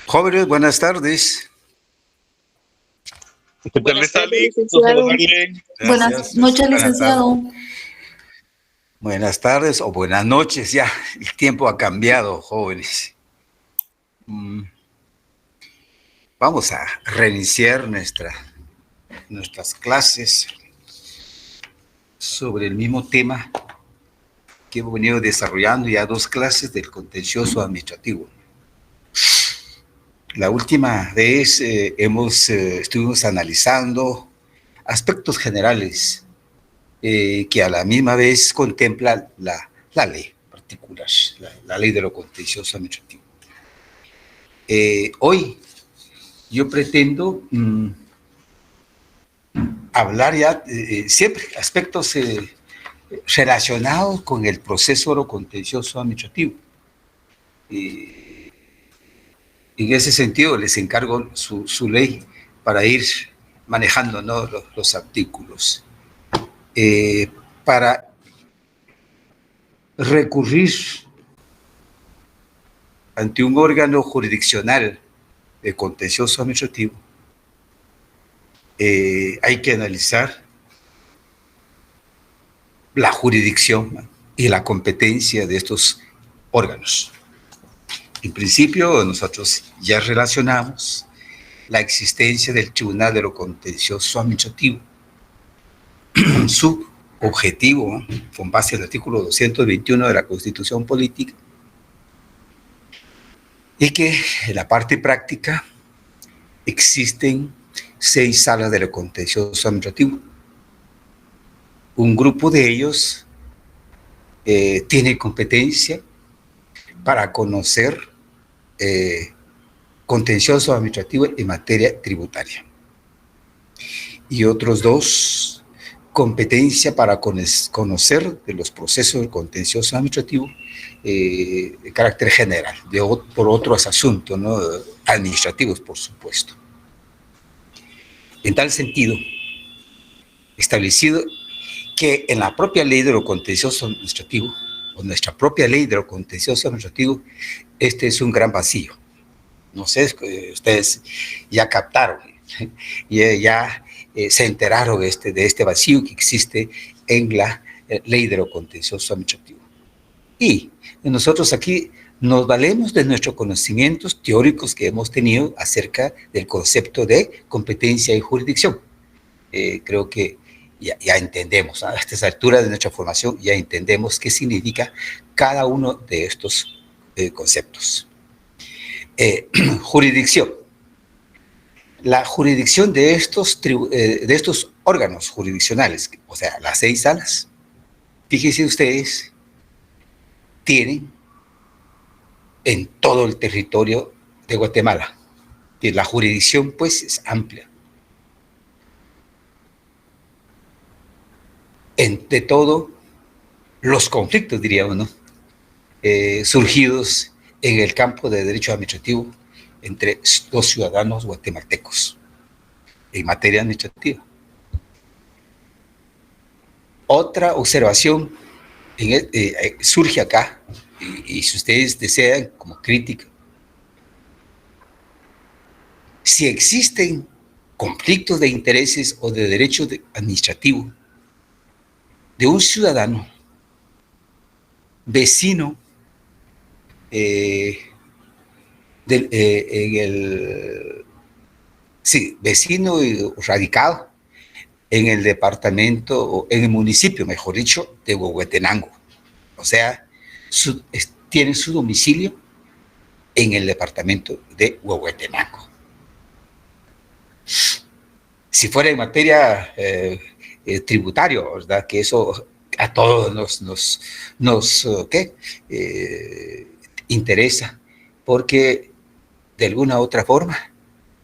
Jóvenes, buenas tardes. ¿Qué tal Buenas está, tardes, Ali? Gusto licenciado. saludarle. Buenas Gracias. noches, Buenas tardes. licenciado. Buenas tardes o buenas noches. Ya, el tiempo ha cambiado, jóvenes. Vamos a reiniciar nuestras clases sobre el mismo tema que hemos venido desarrollando ya 2 clases del contencioso administrativo. La última vez estuvimos analizando aspectos generales que a la misma vez contempla la ley particular, la ley de lo contencioso administrativo. Hoy yo pretendo hablar ya siempre aspectos relacionados con el proceso de lo contencioso administrativo. En ese sentido les encargo su ley para ir manejando, ¿no?, los artículos. Para recurrir ante un órgano jurisdiccional de contencioso administrativo, hay que analizar la jurisdicción y la competencia de estos órganos. En principio, nosotros ya relacionamos la existencia del Tribunal de lo Contencioso Administrativo, su objetivo, con base al artículo 221 de la Constitución Política, y que en la parte práctica existen 6 salas de lo contencioso administrativo. Un grupo de ellos tiene competencia para conocer contencioso administrativo en materia tributaria. Y otros 2, competencia para conocer de los procesos de contencioso administrativo de carácter general, por otros asuntos, ¿no?, administrativos, por supuesto. En tal sentido, establecido que en la propia ley de lo contencioso administrativo, o nuestra propia ley de lo contencioso administrativo, este es un gran vacío. No sé, ustedes ya captaron, ya se enteraron de este vacío que existe en la ley de lo contencioso administrativo. Y nosotros aquí nos valemos de nuestros conocimientos teóricos que hemos tenido acerca del concepto de competencia y jurisdicción. Creo que ya entendemos, a estas alturas de nuestra formación, ya entendemos qué significa cada uno de estos conceptos. Jurisdicción. La jurisdicción de estos órganos jurisdiccionales, o sea, las 6 salas, fíjense ustedes, tienen en todo el territorio de Guatemala. Y la jurisdicción, pues, es amplia. Entre todo, los conflictos, diríamos, ¿no?, surgidos en el campo de derecho administrativo entre los ciudadanos guatemaltecos en materia administrativa. Otra observación surge acá, y si ustedes desean como crítica, si existen conflictos de intereses o de derecho administrativo de un ciudadano vecino vecino radicado en el departamento, o en el municipio, mejor dicho, de Huehuetenango. O sea, tiene su domicilio en el departamento de Huehuetenango. Si fuera en materia tributaria, ¿verdad?, que eso a todos nos interesa, porque de alguna u otra forma,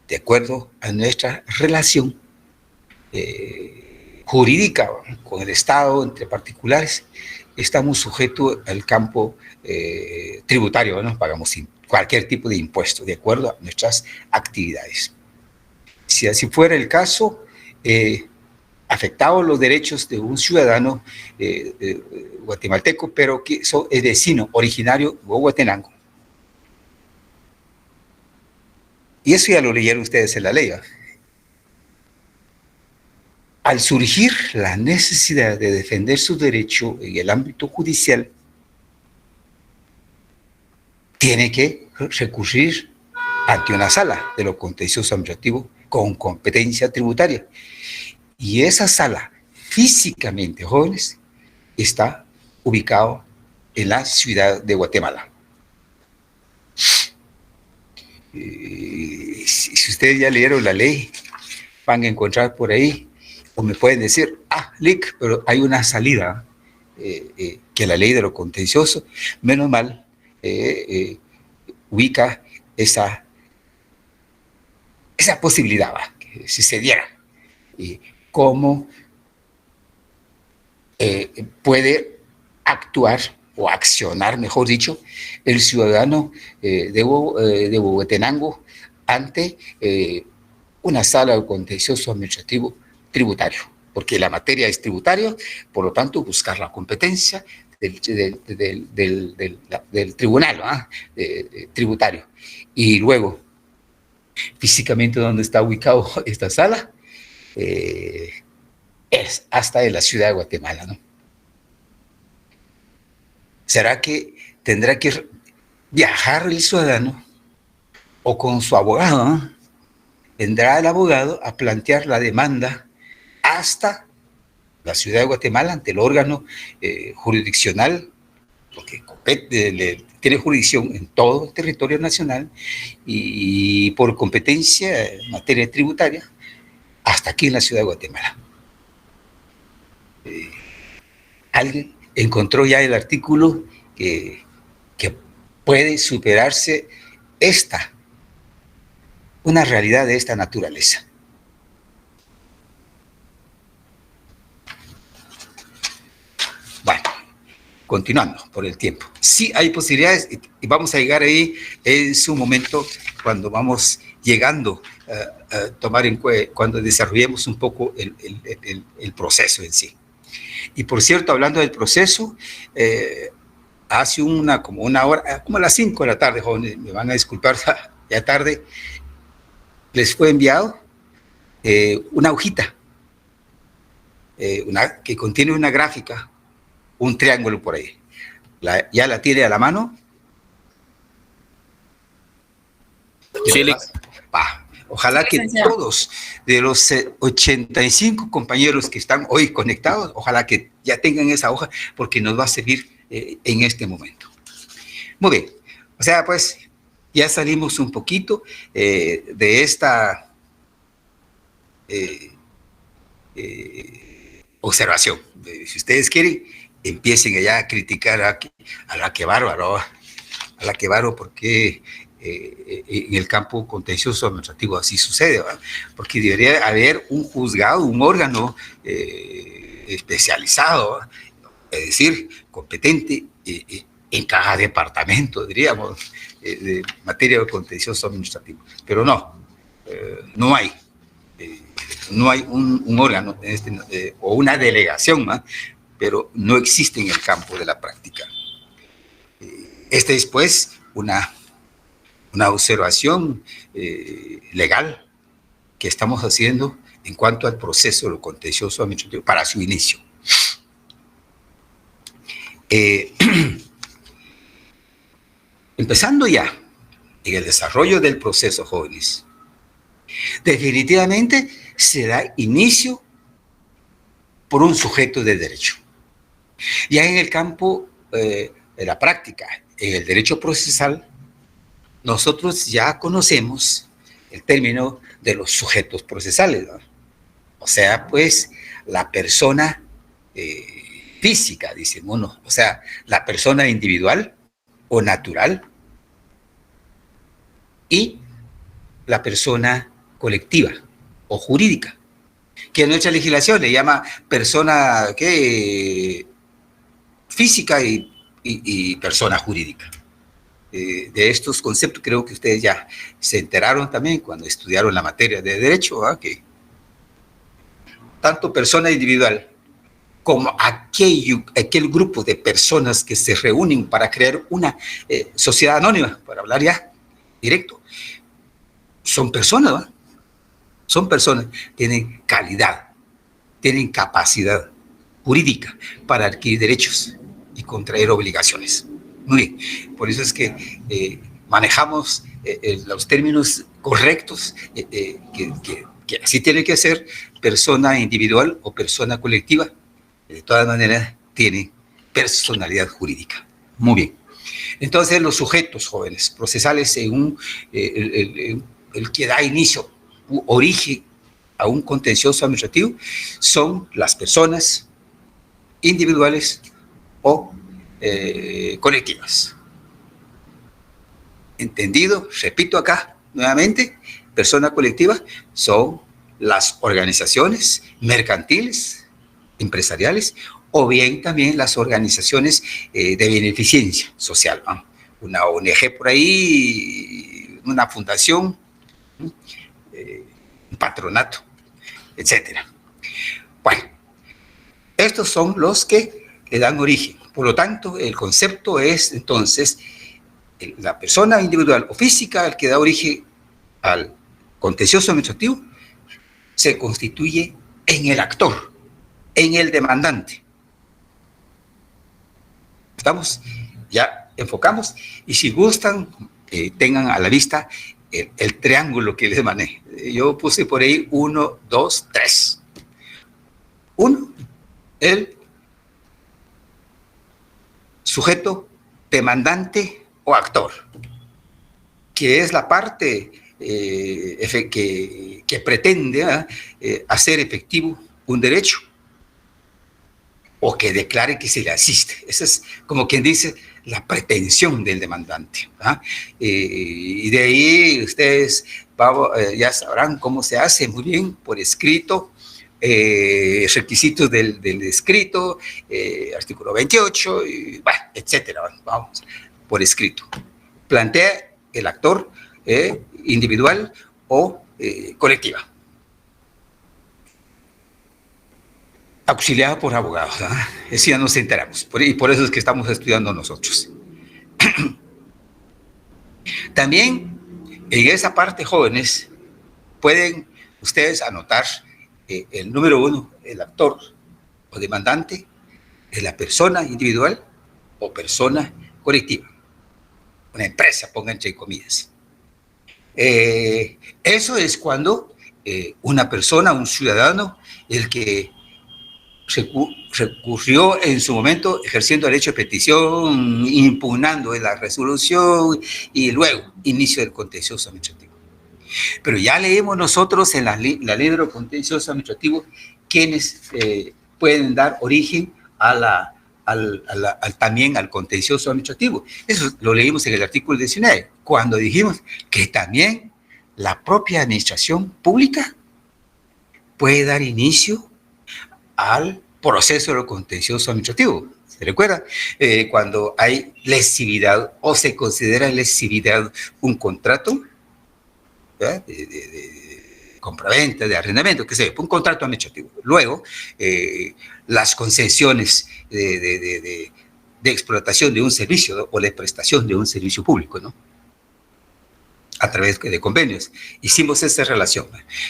de acuerdo a nuestra relación jurídica con el Estado, entre particulares, estamos sujetos al campo tributario, ¿no? Pagamos cualquier tipo de impuesto de acuerdo a nuestras actividades. Si así fuera el caso, afectados los derechos de un ciudadano guatemalteco, pero que es vecino originario de Huehuetenango, Y eso ya lo leyeron ustedes en la ley, ¿va? Al surgir la necesidad de defender su derecho en el ámbito judicial, tiene que recurrir ante una sala de lo contencioso administrativo con competencia tributaria. Y esa sala, físicamente, jóvenes, está ubicado en la ciudad de Guatemala. Si ustedes ya leyeron la ley, van a encontrar por ahí, o me pueden decir, Lick, pero hay una salida, que la ley de lo contencioso, menos mal, ubica esa posibilidad, ¿va? Que si se diera. ¿Cómo puede actuar o accionar, mejor dicho, el ciudadano de Huehuetenango ante una sala de contencioso administrativo tributario? Porque la materia es tributaria, por lo tanto, buscar la competencia del tribunal tributario. Y luego, físicamente, ¿dónde está ubicado esta sala? Es hasta en la ciudad de Guatemala, ¿no? ¿Será que tendrá que viajar el ciudadano o con su abogado, ¿no? Vendrá el abogado a plantear la demanda hasta la ciudad de Guatemala ante el órgano jurisdiccional, porque tiene jurisdicción en todo el territorio nacional y por competencia en materia tributaria hasta aquí en la ciudad de Guatemala? Alguien encontró ya el artículo que puede superarse una realidad de esta naturaleza. Bueno, continuando por el tiempo. Sí hay posibilidades y vamos a llegar ahí en su momento cuando vamos llegando a tomar en cuenta, cuando desarrollemos un poco el proceso en sí. Y por cierto, hablando del proceso, hace como una hora, como a las 5 de la tarde, jóvenes, me van a disculpar, ya tarde, les fue enviado una hojita que contiene una gráfica, un triángulo por ahí. ¿Ya la tiene a la mano? Sí, ojalá que todos de los 85 compañeros que están hoy conectados, ojalá que ya tengan esa hoja porque nos va a servir en este momento. Muy bien, o sea, pues ya salimos un poquito de esta observación. Si ustedes quieren, empiecen ya a criticar a la que bárbaro, porque en el campo contencioso administrativo así sucede, ¿verdad? Porque debería haber un juzgado, un órgano especializado, ¿verdad? Es decir, competente en cada departamento, diríamos, de materia de contencioso administrativo. Pero no hay. No hay un órgano o una delegación, ¿no? Pero no existe en el campo de la práctica. Esta es, pues, una observación legal que estamos haciendo en cuanto al proceso de lo contencioso administrativo para su inicio. Empezando ya en el desarrollo del proceso, jóvenes, definitivamente se da inicio por un sujeto de derecho. Ya en el campo de la práctica, en el derecho procesal, nosotros ya conocemos el término de los sujetos procesales, ¿no? O sea, pues, la persona física, dice uno, o sea, la persona individual o natural y la persona colectiva o jurídica, que en nuestra legislación le llama persona física y persona jurídica. De estos conceptos creo que ustedes ya se enteraron también cuando estudiaron la materia de derecho, ¿verdad? Que tanto persona individual como aquel grupo de personas que se reúnen para crear una sociedad anónima, para hablar ya directo, son personas, ¿va? Son personas, tienen calidad, tienen capacidad jurídica para adquirir derechos y contraer obligaciones. Muy bien, por eso es que manejamos los términos correctos, que así tiene que ser persona individual o persona colectiva. De todas maneras, tiene personalidad jurídica. Muy bien. Entonces, los sujetos jóvenes procesales, según el que da inicio u origen a un contencioso administrativo, son las personas individuales o colectivas. ¿Entendido? Repito acá nuevamente, persona colectiva son las organizaciones mercantiles, empresariales, o bien también las organizaciones de beneficencia social, ¿no? Una ONG por ahí, una fundación, un patronato, etcétera. Bueno, estos son los que le dan origen. Por lo tanto, el concepto es entonces la persona individual o física al que da origen al contencioso administrativo se constituye en el actor, en el demandante. ¿Estamos? Ya enfocamos. Y si gustan, tengan a la vista el triángulo que les maneje. Yo puse por ahí 1, 2, 3. 1, el sujeto demandante o actor, que es la parte que pretende hacer efectivo un derecho o que declare que se le asiste. Esa es, como quien dice, la pretensión del demandante. Y de ahí ustedes ya sabrán cómo se hace muy bien por escrito, requisitos del escrito, artículo 28, y, bueno, etcétera. Vamos, por escrito. Plantea el actor individual o colectiva. Auxiliado por abogados, eso ya nos enteramos, y por eso es que estamos estudiando nosotros. También en esa parte, jóvenes, pueden ustedes anotar el número 1, el actor o demandante, es la persona individual o persona colectiva. Una empresa, pongan entre comillas. Eso es cuando una persona, un ciudadano, el que recurrió en su momento ejerciendo derecho de petición, impugnando la resolución y luego inicio del contencioso administrativo. Pero ya leemos nosotros en la ley de contencioso administrativo quienes pueden dar origen a también al contencioso administrativo. Eso lo leímos en el artículo 19, cuando dijimos que también la propia administración pública puede dar inicio al proceso de contencioso administrativo. ¿Se recuerda? Cuando hay lesividad o se considera lesividad un contrato de compraventa, de arrendamiento, que sea, un contrato administrativo. Luego, las concesiones de explotación de un servicio, ¿no? O de prestación de un servicio público, ¿no? A través de convenios. Hicimos esa relación.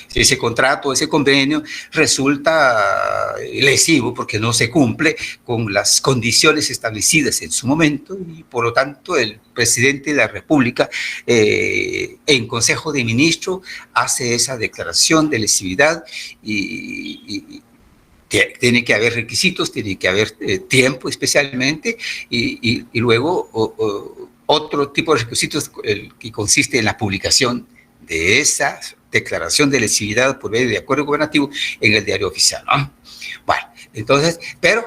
Si ese contrato, ese convenio resulta lesivo porque no se cumple con las condiciones establecidas en su momento y por lo tanto el presidente de la República en Consejo de Ministros hace esa declaración de lesividad y tiene que haber requisitos, tiene que haber tiempo especialmente y luego otro tipo de requisitos que consiste en la publicación de esa declaración de lesividad por medio de acuerdo gubernativo en el diario oficial, ¿no? Bueno, entonces, pero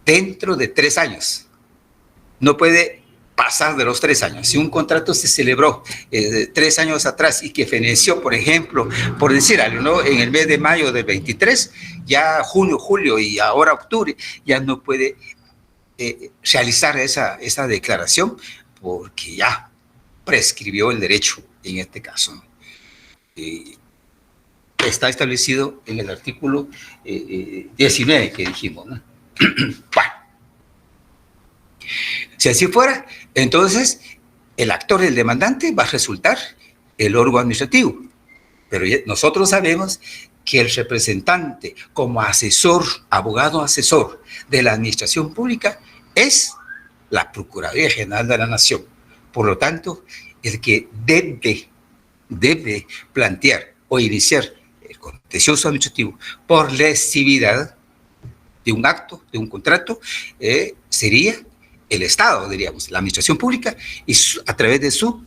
dentro de 3 años, no puede pasar de los 3 años. Si un contrato se celebró 3 años atrás y que feneció, por ejemplo, por decir algo, ¿no? En el mes de mayo del 23, ya junio, julio y ahora octubre, ya no puede realizar esa declaración porque ya prescribió el derecho en este caso. Está establecido en el artículo 19 que dijimos, ¿no? Bueno, si así fuera, entonces el actor del demandante va a resultar el órgano administrativo. Pero nosotros sabemos que el representante como asesor, abogado asesor de la administración pública es la Procuraduría General de la Nación. Por lo tanto, el que debe plantear o iniciar el contencioso administrativo por lesividad de un acto, de un contrato, sería el Estado, diríamos, la administración pública, y a través de su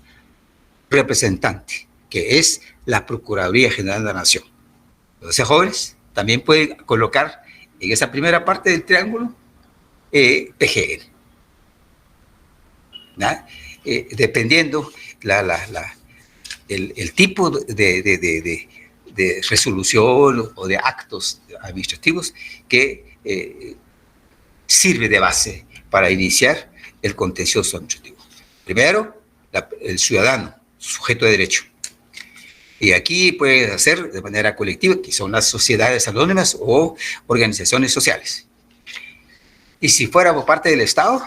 representante, que es la Procuraduría General de la Nación. Entonces, jóvenes, también pueden colocar en esa primera parte del triángulo PGN. Dependiendo el tipo de resolución o de actos administrativos que sirve de base para iniciar el contencioso administrativo. Primero, el ciudadano, sujeto de derecho. Y aquí puede hacer de manera colectiva, que son las sociedades anónimas o organizaciones sociales. Y si fuera por parte del Estado,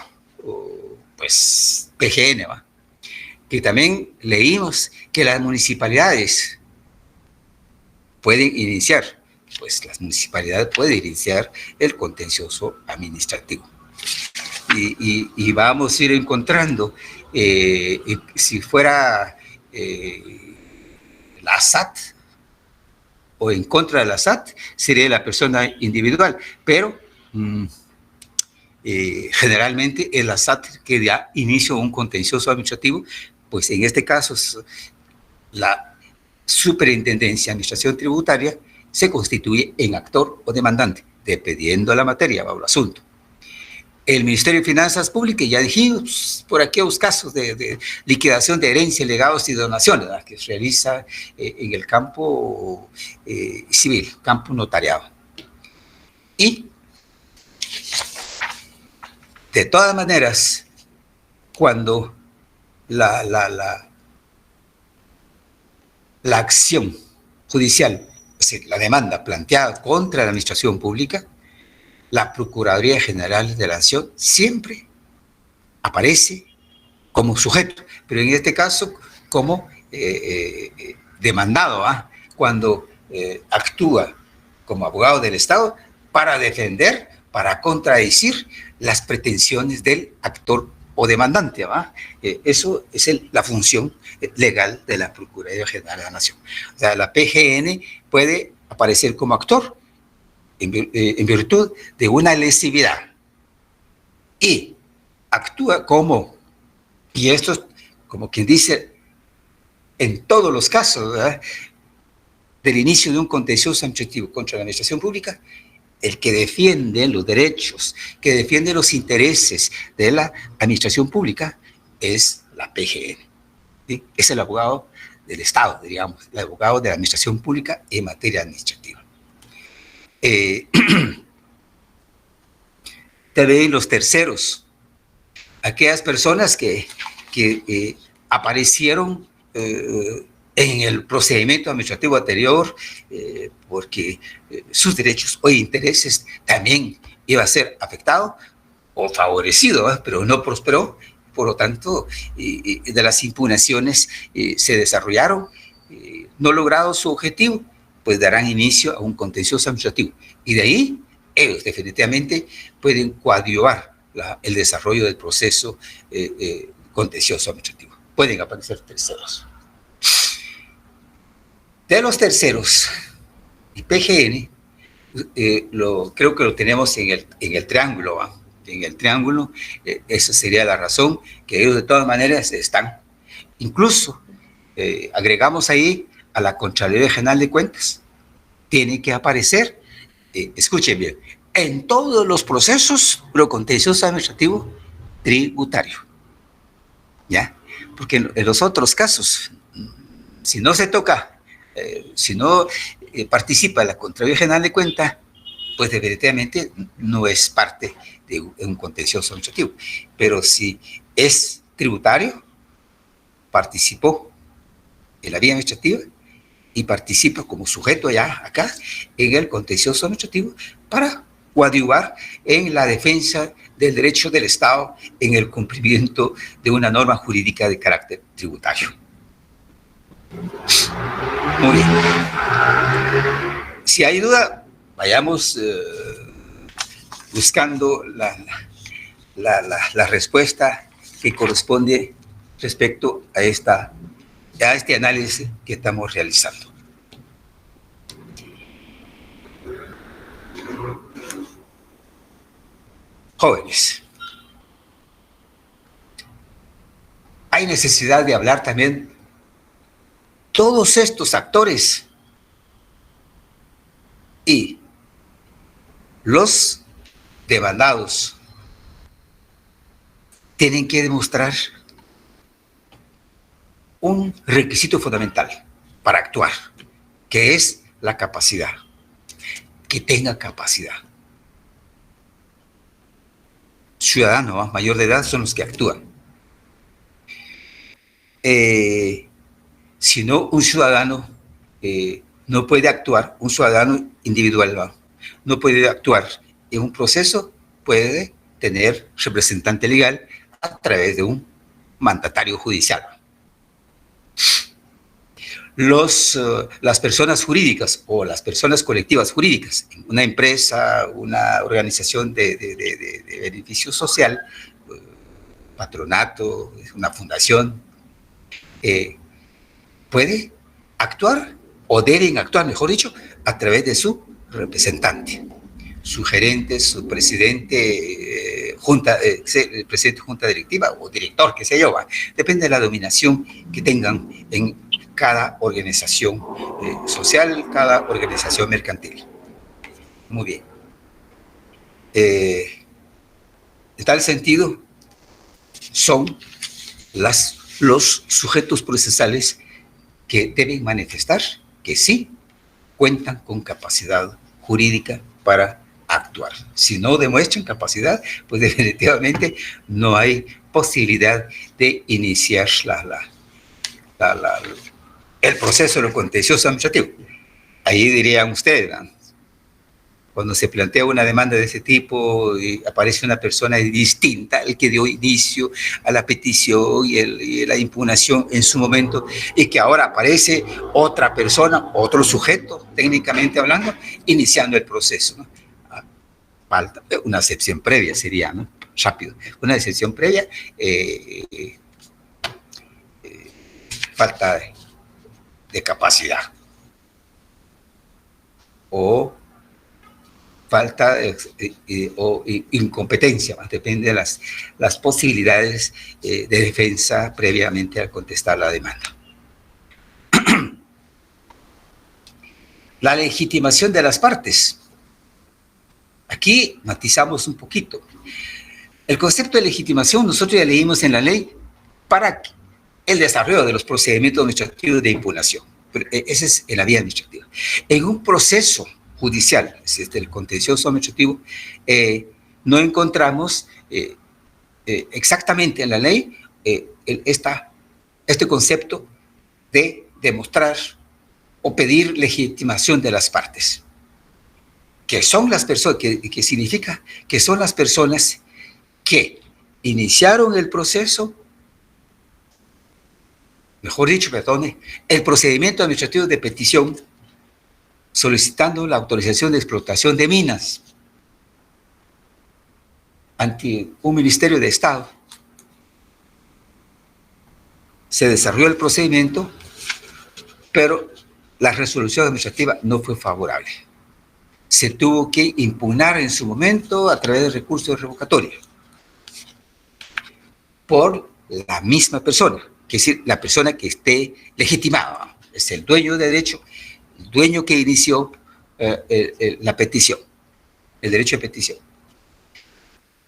pues PGN, ¿va? Que también leímos que las municipalidades pueden iniciar, pues las municipalidades pueden iniciar el contencioso administrativo. Y vamos a ir encontrando, si fuera la SAT o en contra de la SAT, sería la persona individual, pero generalmente es la SAT que da inicio a un contencioso administrativo, pues en este caso la Superintendencia de Administración Tributaria se constituye en actor o demandante, dependiendo de la materia o el asunto. El Ministerio de Finanzas Públicas, ya dijimos, por aquellos casos de liquidación de herencia, legados y donaciones, ¿verdad?, que se realiza en el campo civil, campo notariado. Y, de todas maneras, cuando la acción judicial, es decir, la demanda planteada contra la administración pública, la Procuraduría General de la Nación siempre aparece como sujeto, pero en este caso como demandado, cuando actúa como abogado del Estado para defender, para contradecir las pretensiones del actor o demandante. Eso es la función legal de la Procuraduría General de la Nación. O sea, la PGN puede aparecer como actor en virtud de una lesividad y actúa como, y esto es como quien dice, en todos los casos, ¿verdad?, del inicio de un contencioso administrativo contra la administración pública, el que defiende los derechos, que defiende los intereses de la administración pública es la PGN, ¿sí? Es el abogado del Estado, digamos, el abogado de la administración pública en materia administrativa. También los terceros, aquellas personas que aparecieron en el procedimiento administrativo anterior porque sus derechos o intereses también iba a ser afectado o favorecido, pero no prosperó. Por lo tanto, de las impugnaciones se desarrollaron, no logrado su objetivo, pues darán inicio a un contencioso administrativo. Y de ahí, ellos definitivamente pueden coadyuvar el desarrollo del proceso contencioso administrativo. Pueden aparecer terceros. De los terceros, y PGN, creo que lo tenemos en el triángulo, ¿va? En el triángulo, esa sería la razón que ellos de todas maneras están. Incluso agregamos ahí a la Contraloría General de Cuentas. Tiene que aparecer, escuchen bien, en todos los procesos lo contencioso administrativo tributario. ¿Ya? Porque en los otros casos, si no se toca, si no participa la Contraloría General de Cuentas, pues definitivamente no es parte de un contencioso administrativo. Pero si es tributario, participó en la vía administrativa y participa como sujeto ya acá en el contencioso administrativo para coadyuvar en la defensa del derecho del Estado en el cumplimiento de una norma jurídica de carácter tributario. Muy bien. Si hay duda, vayamos buscando la respuesta que corresponde respecto a este análisis que estamos realizando. Jóvenes, hay necesidad de hablar también todos estos actores y los demandados tienen que demostrar un requisito fundamental para actuar, que es la capacidad, que tenga capacidad. Ciudadanos mayor de edad son los que actúan. Si no, un ciudadano no puede actuar, un ciudadano individual no puede actuar en un proceso, puede tener representante legal a través de un mandatario judicial. Las personas jurídicas o las personas colectivas jurídicas, una empresa, una organización de beneficio social, patronato, una fundación, puede actuar o deben actuar, mejor dicho, a través de su representante, su gerente, su presidente, presidente de junta directiva o director, qué sé yo, depende de la dominación que tengan en cada organización social, cada organización mercantil. Muy bien. En tal sentido, son los sujetos procesales que deben manifestar que sí cuentan con capacidad jurídica para actuar. Si no demuestran capacidad, pues definitivamente no hay posibilidad de iniciar el proceso de lo contencioso administrativo. Ahí dirían ustedes, ¿no? Cuando se plantea una demanda de ese tipo y aparece una persona distinta, el que dio inicio a la petición y la impugnación en su momento, y que ahora aparece otra persona, otro sujeto, técnicamente hablando, iniciando el proceso, ¿no? Falta una excepción previa, sería, ¿no? Rápido. Una excepción previa, falta de capacidad o falta o incompetencia, depende de las posibilidades de defensa previamente al contestar la demanda. La legitimación de las partes. Aquí matizamos un poquito. El concepto de legitimación nosotros ya leímos en la ley para el desarrollo de los procedimientos administrativos de impugnación. Ese es en la vía administrativa. En un proceso judicial, el contencioso administrativo, no encontramos exactamente en la ley este concepto de demostrar o pedir legitimación de las partes, que son las personas, que significa que son las personas que iniciaron el proceso, mejor dicho, perdone, el procedimiento administrativo de petición solicitando la autorización de explotación de minas ante un Ministerio de Estado. Se desarrolló el procedimiento, pero la resolución administrativa no fue favorable. Se tuvo que impugnar en su momento a través de recursos revocatorios por la misma persona, que es decir, la persona que esté legitimada, es el dueño de derecho, el dueño que inició la petición, el derecho de petición.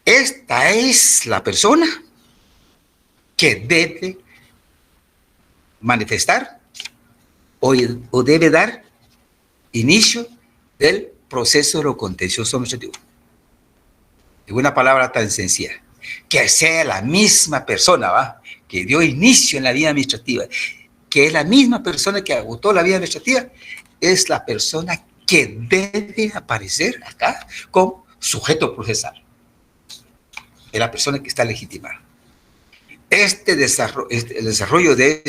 Esta es la persona que debe manifestar o debe dar inicio del proceso de lo contencioso administrativo. En una palabra tan sencilla, que sea la misma persona, que dio inicio en la vía administrativa, que es la misma persona que agotó la vía administrativa, es la persona que debe aparecer acá como sujeto procesal. Es la persona que está legitimada. el desarrollo de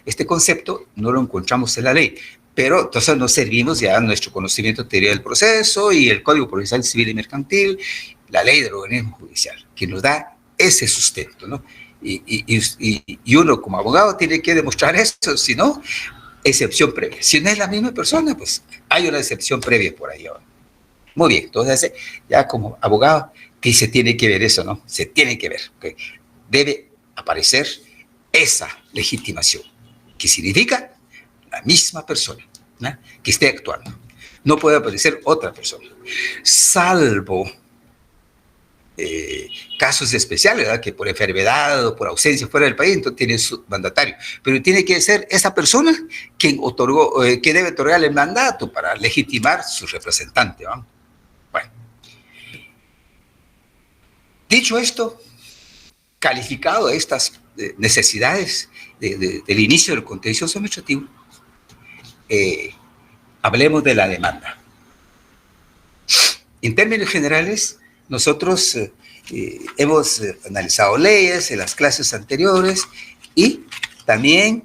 este concepto no lo encontramos en la ley, pero entonces nos servimos ya nuestro conocimiento de teoría del proceso y el Código Procesal Civil y Mercantil, la ley del organismo judicial, que nos da ese sustento, ¿no? Y uno como abogado tiene que demostrar eso, si no, excepción previa. Si no es la misma persona, pues hay una excepción previa por ahí. ¿No? Muy bien, entonces ya como abogado, que se tiene que ver eso, ¿no? Se tiene que ver, ¿okay? Debe aparecer esa legitimación, que significa la misma persona, ¿no? Que esté actuando. No puede aparecer otra persona, salvo casos especiales, ¿verdad? Que por enfermedad o por ausencia fuera del país, entonces tiene su mandatario. Pero tiene que ser esa persona quien otorgó, que debe otorgar el mandato para legitimar su representante, ¿no? Bueno. Dicho esto, calificado estas necesidades del inicio del contencioso administrativo, hablemos de la demanda. En términos generales, nosotros hemos analizado leyes en las clases anteriores y también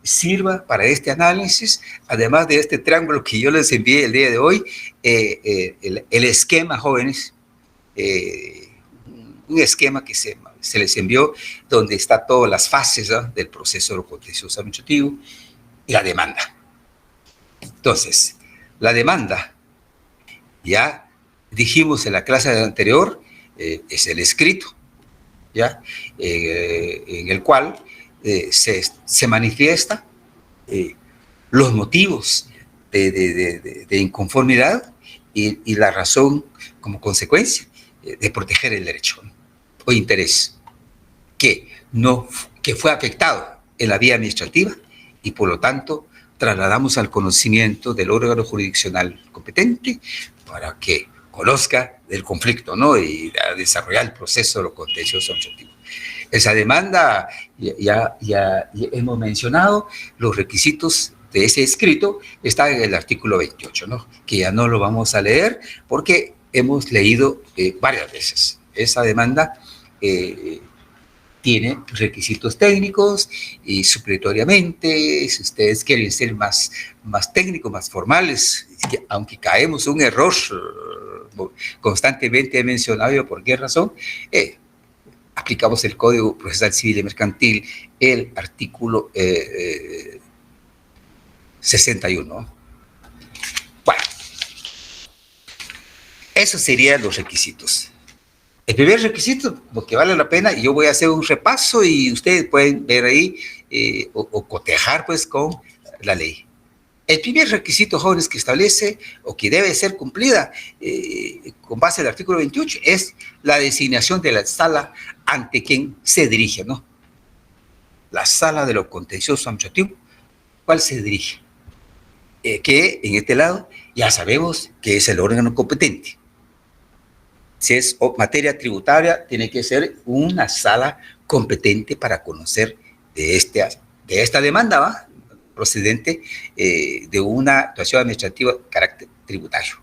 sirva para este análisis, además de este triángulo que yo les envié el día de hoy, el esquema, jóvenes, un esquema que se les envió donde está todas las fases, ¿no? Del proceso contencioso administrativo y la demanda. Entonces, la demanda, ya dijimos en la clase anterior, es el escrito, ¿ya? En el cual se manifiesta los motivos de inconformidad y la razón como consecuencia de proteger el derecho, ¿no? O interés que fue afectado en la vía administrativa y por lo tanto trasladamos al conocimiento del órgano jurisdiccional competente para que conozca del conflicto, ¿no? Y desarrollar el proceso de lo contencioso administrativo. Esa demanda, ya hemos mencionado los requisitos de ese escrito, está en el artículo 28, ¿no? Que ya no lo vamos a leer porque hemos leído varias veces. Esa demanda tiene requisitos técnicos y supletoriamente, si ustedes quieren ser más técnicos, más formales, aunque caemos un error constantemente he mencionado yo por qué razón, aplicamos el Código Procesal Civil y Mercantil, el artículo 61. Bueno, esos serían los requisitos. El primer requisito, porque vale la pena, y yo voy a hacer un repaso y ustedes pueden ver ahí o cotejar pues con la ley. El primer requisito, jóvenes, que establece o que debe ser cumplida con base al artículo 28 es la designación de la sala ante quien se dirige, ¿no? La sala de lo contencioso administrativo, ¿cuál se dirige? Que en este lado ya sabemos que es el órgano competente. Si es materia tributaria, tiene que ser una sala competente para conocer de esta demanda, ¿va? Procedente de una actuación administrativa de carácter tributario.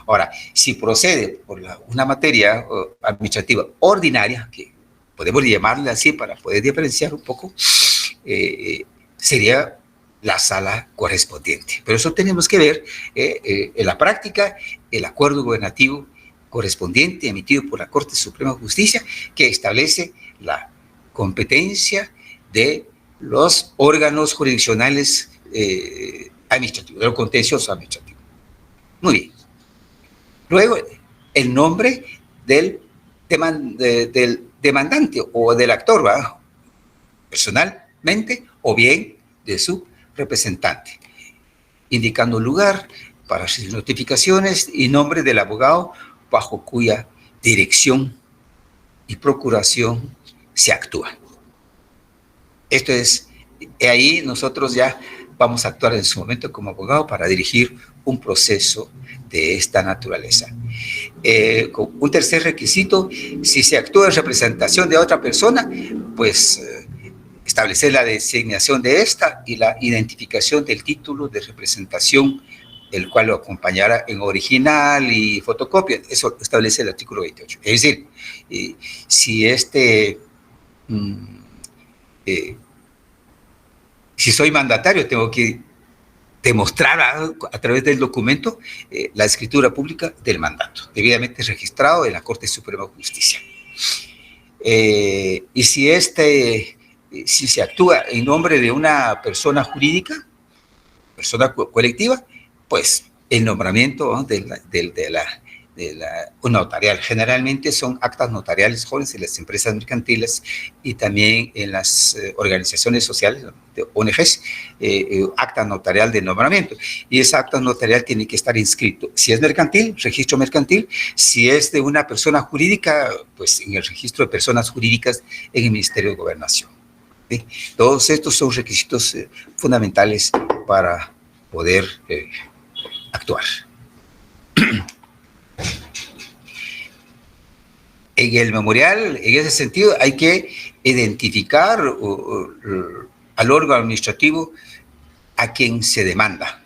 Ahora, si procede por una materia administrativa ordinaria, que podemos llamarle así para poder diferenciar un poco, sería la sala correspondiente. Pero eso tenemos que ver en la práctica, el acuerdo gubernativo correspondiente emitido por la Corte Suprema de Justicia que establece la competencia de los órganos jurisdiccionales administrativos, de lo contencioso administrativo. Muy bien. Luego, el nombre del demandante o del actor, ¿va? Personalmente o bien de su representante, indicando lugar para sus notificaciones y nombre del abogado bajo cuya dirección y procuración se actúa. Esto es, ahí nosotros ya vamos a actuar en su momento como abogado para dirigir un proceso de esta naturaleza. Un tercer requisito, si se actúa en representación de otra persona, pues establecer la designación de esta y la identificación del título de representación, el cual lo acompañará en original y fotocopia. Eso establece el artículo 28. Es decir, si Si soy mandatario, tengo que demostrar a través del documento la escritura pública del mandato, debidamente registrado en la Corte Suprema de Justicia. Y si se actúa en nombre de una persona jurídica, persona colectiva, pues el nombramiento, ¿no?, de la notarial. Generalmente son actas notariales jóvenes en las empresas mercantiles y también en las organizaciones sociales, de ONGs, acta notarial de nombramiento. Y esa acta notarial tiene que estar inscrito. Si es mercantil, registro mercantil. Si es de una persona jurídica, pues en el registro de personas jurídicas en el Ministerio de Gobernación. ¿Sí? Todos estos son requisitos fundamentales para poder actuar. En el memorial, en ese sentido, hay que identificar al órgano administrativo a quien se demanda.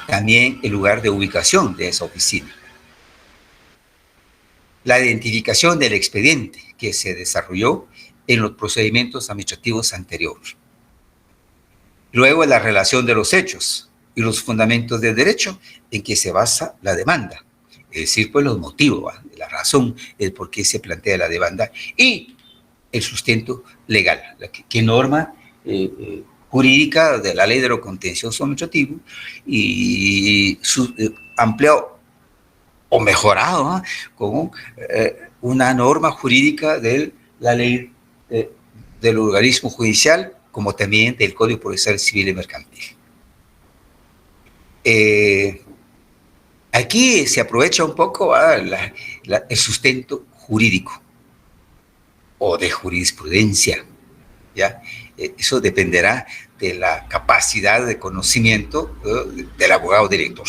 También el lugar de ubicación de esa oficina. La identificación del expediente que se desarrolló en los procedimientos administrativos anteriores. Luego, la relación de los hechos y los fundamentos del derecho en que se basa la demanda. Es decir, pues los motivos, la razón, el por qué se plantea la demanda y el sustento legal, qué norma jurídica de la ley de lo contencioso administrativo y ampliado o mejorado con una norma jurídica de la ley del organismo judicial, como también del Código Procesal Civil y Mercantil. Aquí se aprovecha un poco el sustento jurídico o de jurisprudencia, ¿ya? Eso dependerá de la capacidad de conocimiento del abogado director.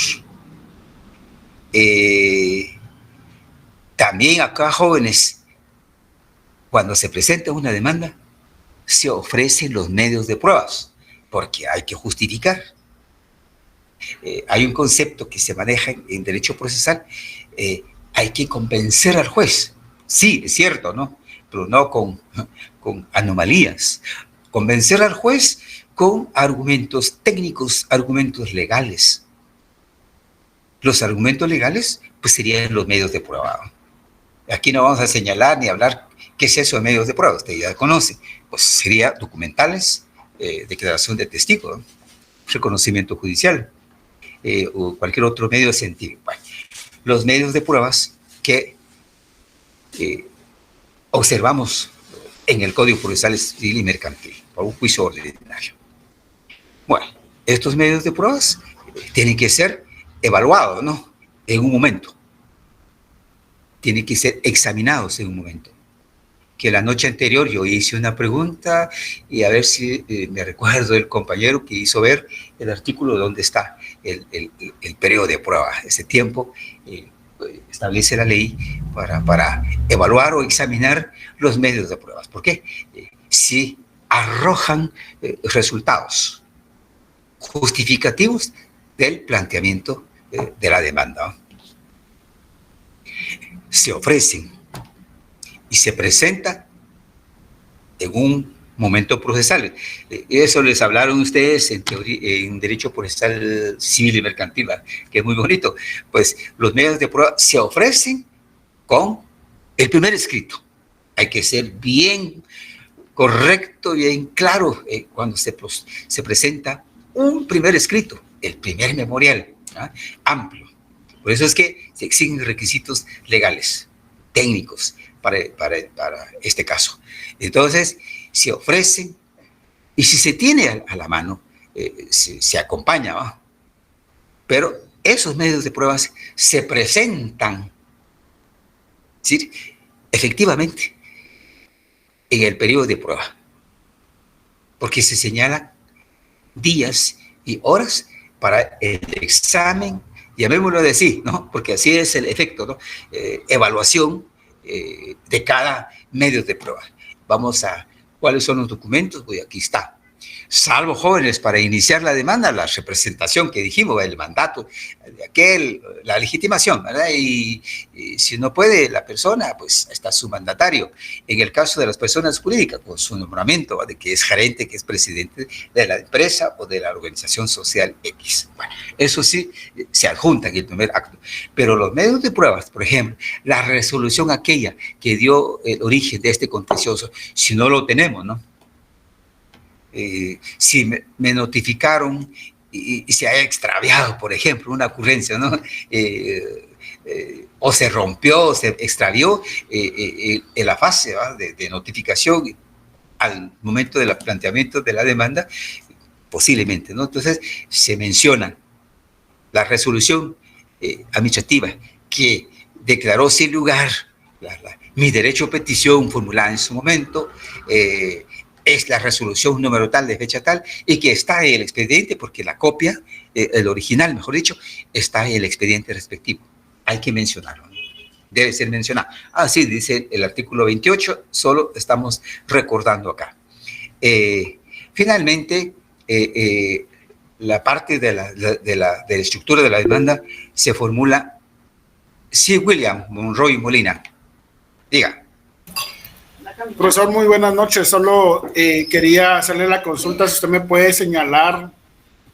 También acá, jóvenes, cuando se presenta una demanda, se ofrecen los medios de pruebas, porque hay que justificar. Hay un concepto que se maneja en derecho procesal, hay que convencer al juez. Sí, es cierto, ¿no? Pero no con anomalías. Convencer al juez con argumentos técnicos, argumentos legales. Los argumentos legales, pues serían los medios de prueba. Aquí no vamos a señalar ni hablar qué es eso de medios de prueba, usted ya conoce. Pues sería documentales, declaración de testigo, ¿no?, reconocimiento judicial, o cualquier otro medio científico. Bueno, los medios de pruebas que observamos en el Código Procesal Civil y Mercantil, por un juicio ordinario. Bueno, estos medios de pruebas tienen que ser evaluados, ¿no?, en un momento. Tienen que ser examinados en un momento. Que la noche anterior yo hice una pregunta y a ver si me recuerdo del compañero que hizo ver el artículo donde está el periodo de prueba. Ese tiempo establece la ley para evaluar o examinar los medios de pruebas. ¿Por qué? Si arrojan resultados justificativos del planteamiento de la demanda. Se ofrecen y se presenta en un momento procesal. Eso les hablaron ustedes en Derecho Procesal Civil y Mercantil, ¿verdad?, que es muy bonito. Pues los medios de prueba se ofrecen con el primer escrito. Hay que ser bien correcto, bien claro cuando se presenta un primer escrito, el primer memorial, ¿ah?, amplio. Por eso es que se exigen requisitos legales, técnicos, para este caso. Entonces, se ofrecen y si se tiene a la mano, se acompaña, ¿va? Pero esos medios de pruebas se presentan, ¿sí?, efectivamente en el periodo de prueba, porque se señalan días y horas para el examen, llamémoslo así, ¿no?, porque así es el efecto, ¿no?, evaluación de cada medio de prueba. Vamos a, ¿cuáles son los documentos? Pues aquí está. salvo jóvenes para iniciar la demanda, la representación que dijimos, el mandato de aquel, la legitimación, ¿verdad? Y si no puede la persona, pues está su mandatario. En el caso de las personas jurídicas, con su nombramiento, ¿verdad? De que es gerente, que es presidente de la empresa o de la organización social X. Bueno, eso sí, se adjunta en el primer acto. Pero los medios de pruebas, por ejemplo, la resolución aquella que dio el origen de este contencioso, si no lo tenemos, ¿no? Si me notificaron y se ha extraviado, por ejemplo, una ocurrencia, ¿no? O se rompió, o se extravió en la fase de notificación al momento del planteamiento de la demanda, posiblemente, ¿no? Entonces, se menciona la resolución administrativa que declaró sin lugar mi derecho a petición formulada en su momento, es la resolución número tal de fecha tal, y que está en el expediente, porque la copia, el original, mejor dicho, está en el expediente respectivo. Hay que mencionarlo, ¿no? Debe ser mencionado. Sí, dice el artículo 28, solo estamos recordando acá. Finalmente, la parte de la estructura de la demanda se formula. Sí, William Monroy Molina. Diga. Profesor, muy buenas noches. Solo quería hacerle la consulta si usted me puede señalar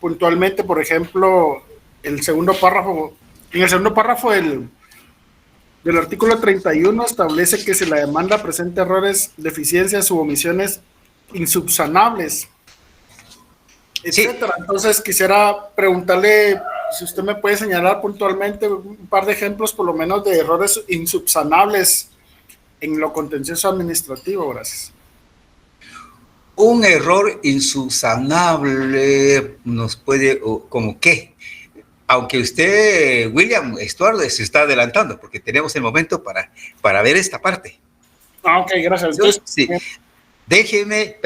puntualmente, por ejemplo, el segundo párrafo. En el segundo párrafo del artículo 31 establece que si la demanda presenta errores, deficiencias u omisiones insubsanables, etcétera. Sí. Entonces quisiera preguntarle si usted me puede señalar puntualmente un par de ejemplos, por lo menos, de errores insubsanables en lo contencioso administrativo. Gracias. Un error insubsanable nos puede, ¿como qué? Aunque usted, William Estuardo, se está adelantando, porque tenemos el momento para ver esta parte. Ok, gracias. Entonces, sí. Déjeme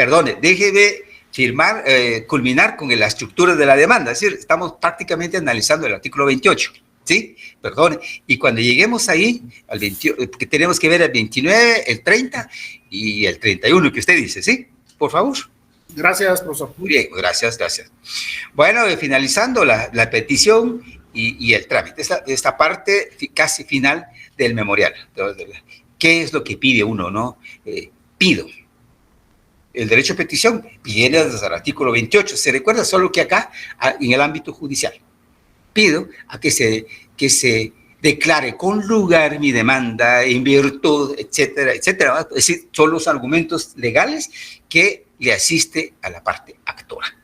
firmar, culminar con la estructura de la demanda. Es decir, estamos prácticamente analizando el artículo 28. ¿Sí? Perdone. Y cuando lleguemos ahí, al 28, porque tenemos que ver el 29, el 30 y el 31 que usted dice, ¿sí? Por favor. Gracias, profesor. Muy bien, gracias. Bueno, finalizando la petición y el trámite, esta parte casi final del memorial. ¿Qué es lo que pide uno, no? Pido. El derecho a petición viene desde el artículo 28. Se recuerda solo que acá, en el ámbito judicial, pido a que se declare con lugar mi demanda en virtud, etcétera, etcétera. Es decir, son los argumentos legales que le asiste a la parte actora.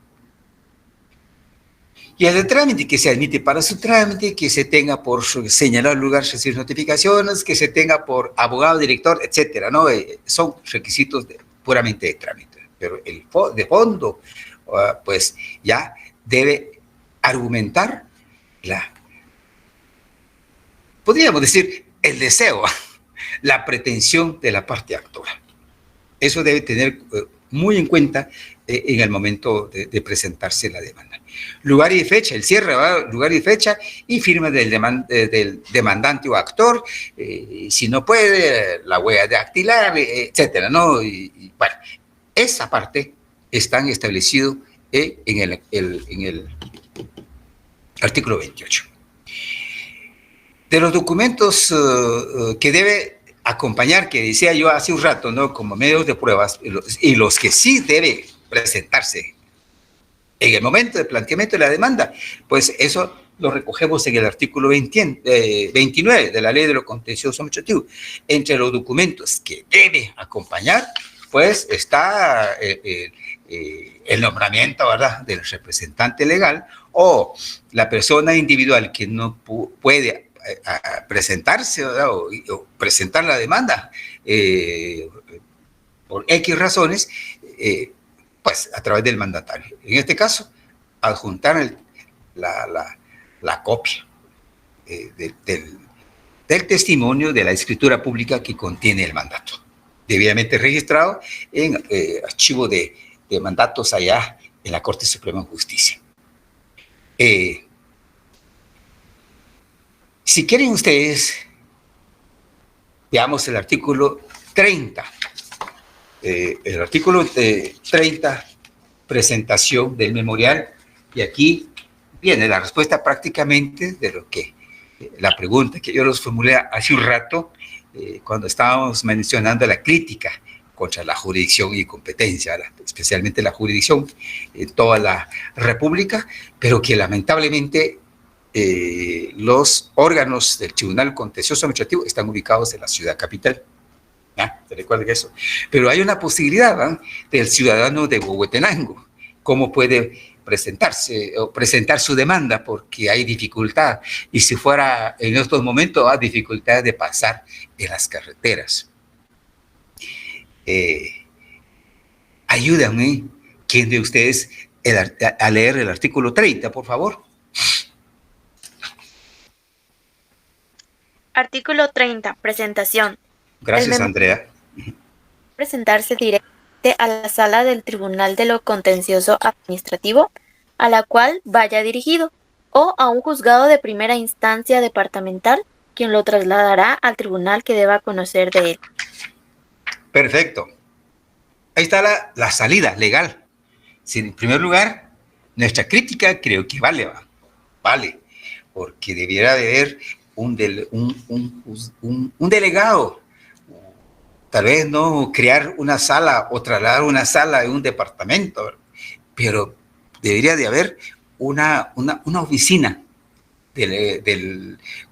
Y el trámite, que se admite para su trámite, que se tenga por señalar lugar, recibir notificaciones, que se tenga por abogado, director, etcétera, ¿no? Son requisitos puramente de trámite. Pero el de fondo, pues ya debe argumentar podríamos decir, el deseo, la pretensión de la parte actora. Eso debe tener muy en cuenta en el momento de presentarse la demanda. Lugar y fecha, el cierre, ¿verdad? Lugar y fecha y firma del demandante o actor, si no puede, la huella dactilar, etcétera, ¿no? Y bueno, esa parte están establecidos en el artículo 28. De los documentos que debe acompañar, que decía yo hace un rato, ¿no? Como medios de pruebas, y los que sí debe presentarse en el momento del planteamiento de la demanda, pues eso lo recogemos en el artículo 29 de la Ley de lo Contencioso Administrativo. Entre los documentos que debe acompañar, pues está el nombramiento, ¿verdad?, del representante legal o la persona individual que no puede presentarse, ¿verdad?, o presentar la demanda por X razones, pues a través del mandatario. En este caso, adjuntar la copia del testimonio de la escritura pública que contiene el mandato, debidamente registrado en archivo de mandatos allá en la Corte Suprema de Justicia. Si quieren ustedes, veamos el artículo 30. El artículo 30 presentación del memorial, y aquí viene la respuesta prácticamente de lo que la pregunta que yo los formulé hace un rato cuando estábamos mencionando la crítica contra la jurisdicción y competencia, especialmente la jurisdicción en toda la República, pero que lamentablemente los órganos del Tribunal Contencioso Administrativo están ubicados en la ciudad capital. ¿Se recuerda eso? Pero hay una posibilidad, ¿eh?, del ciudadano de Huehuetenango, cómo puede presentarse o presentar su demanda, porque hay dificultad, y si fuera en estos momentos hay dificultad de pasar en las carreteras. Ayúdenme, ¿quién de ustedes a leer el artículo 30, por favor? Artículo 30, presentación. Gracias, Andrea. Presentarse directamente a la sala del Tribunal de lo Contencioso Administrativo a la cual vaya dirigido, o a un juzgado de primera instancia departamental, quien lo trasladará al tribunal que deba conocer de él. Perfecto. Ahí está la salida legal. Si en primer lugar, nuestra crítica creo que vale, porque debiera de haber un delegado, tal vez no crear una sala o trasladar una sala de un departamento, pero debería de haber una oficina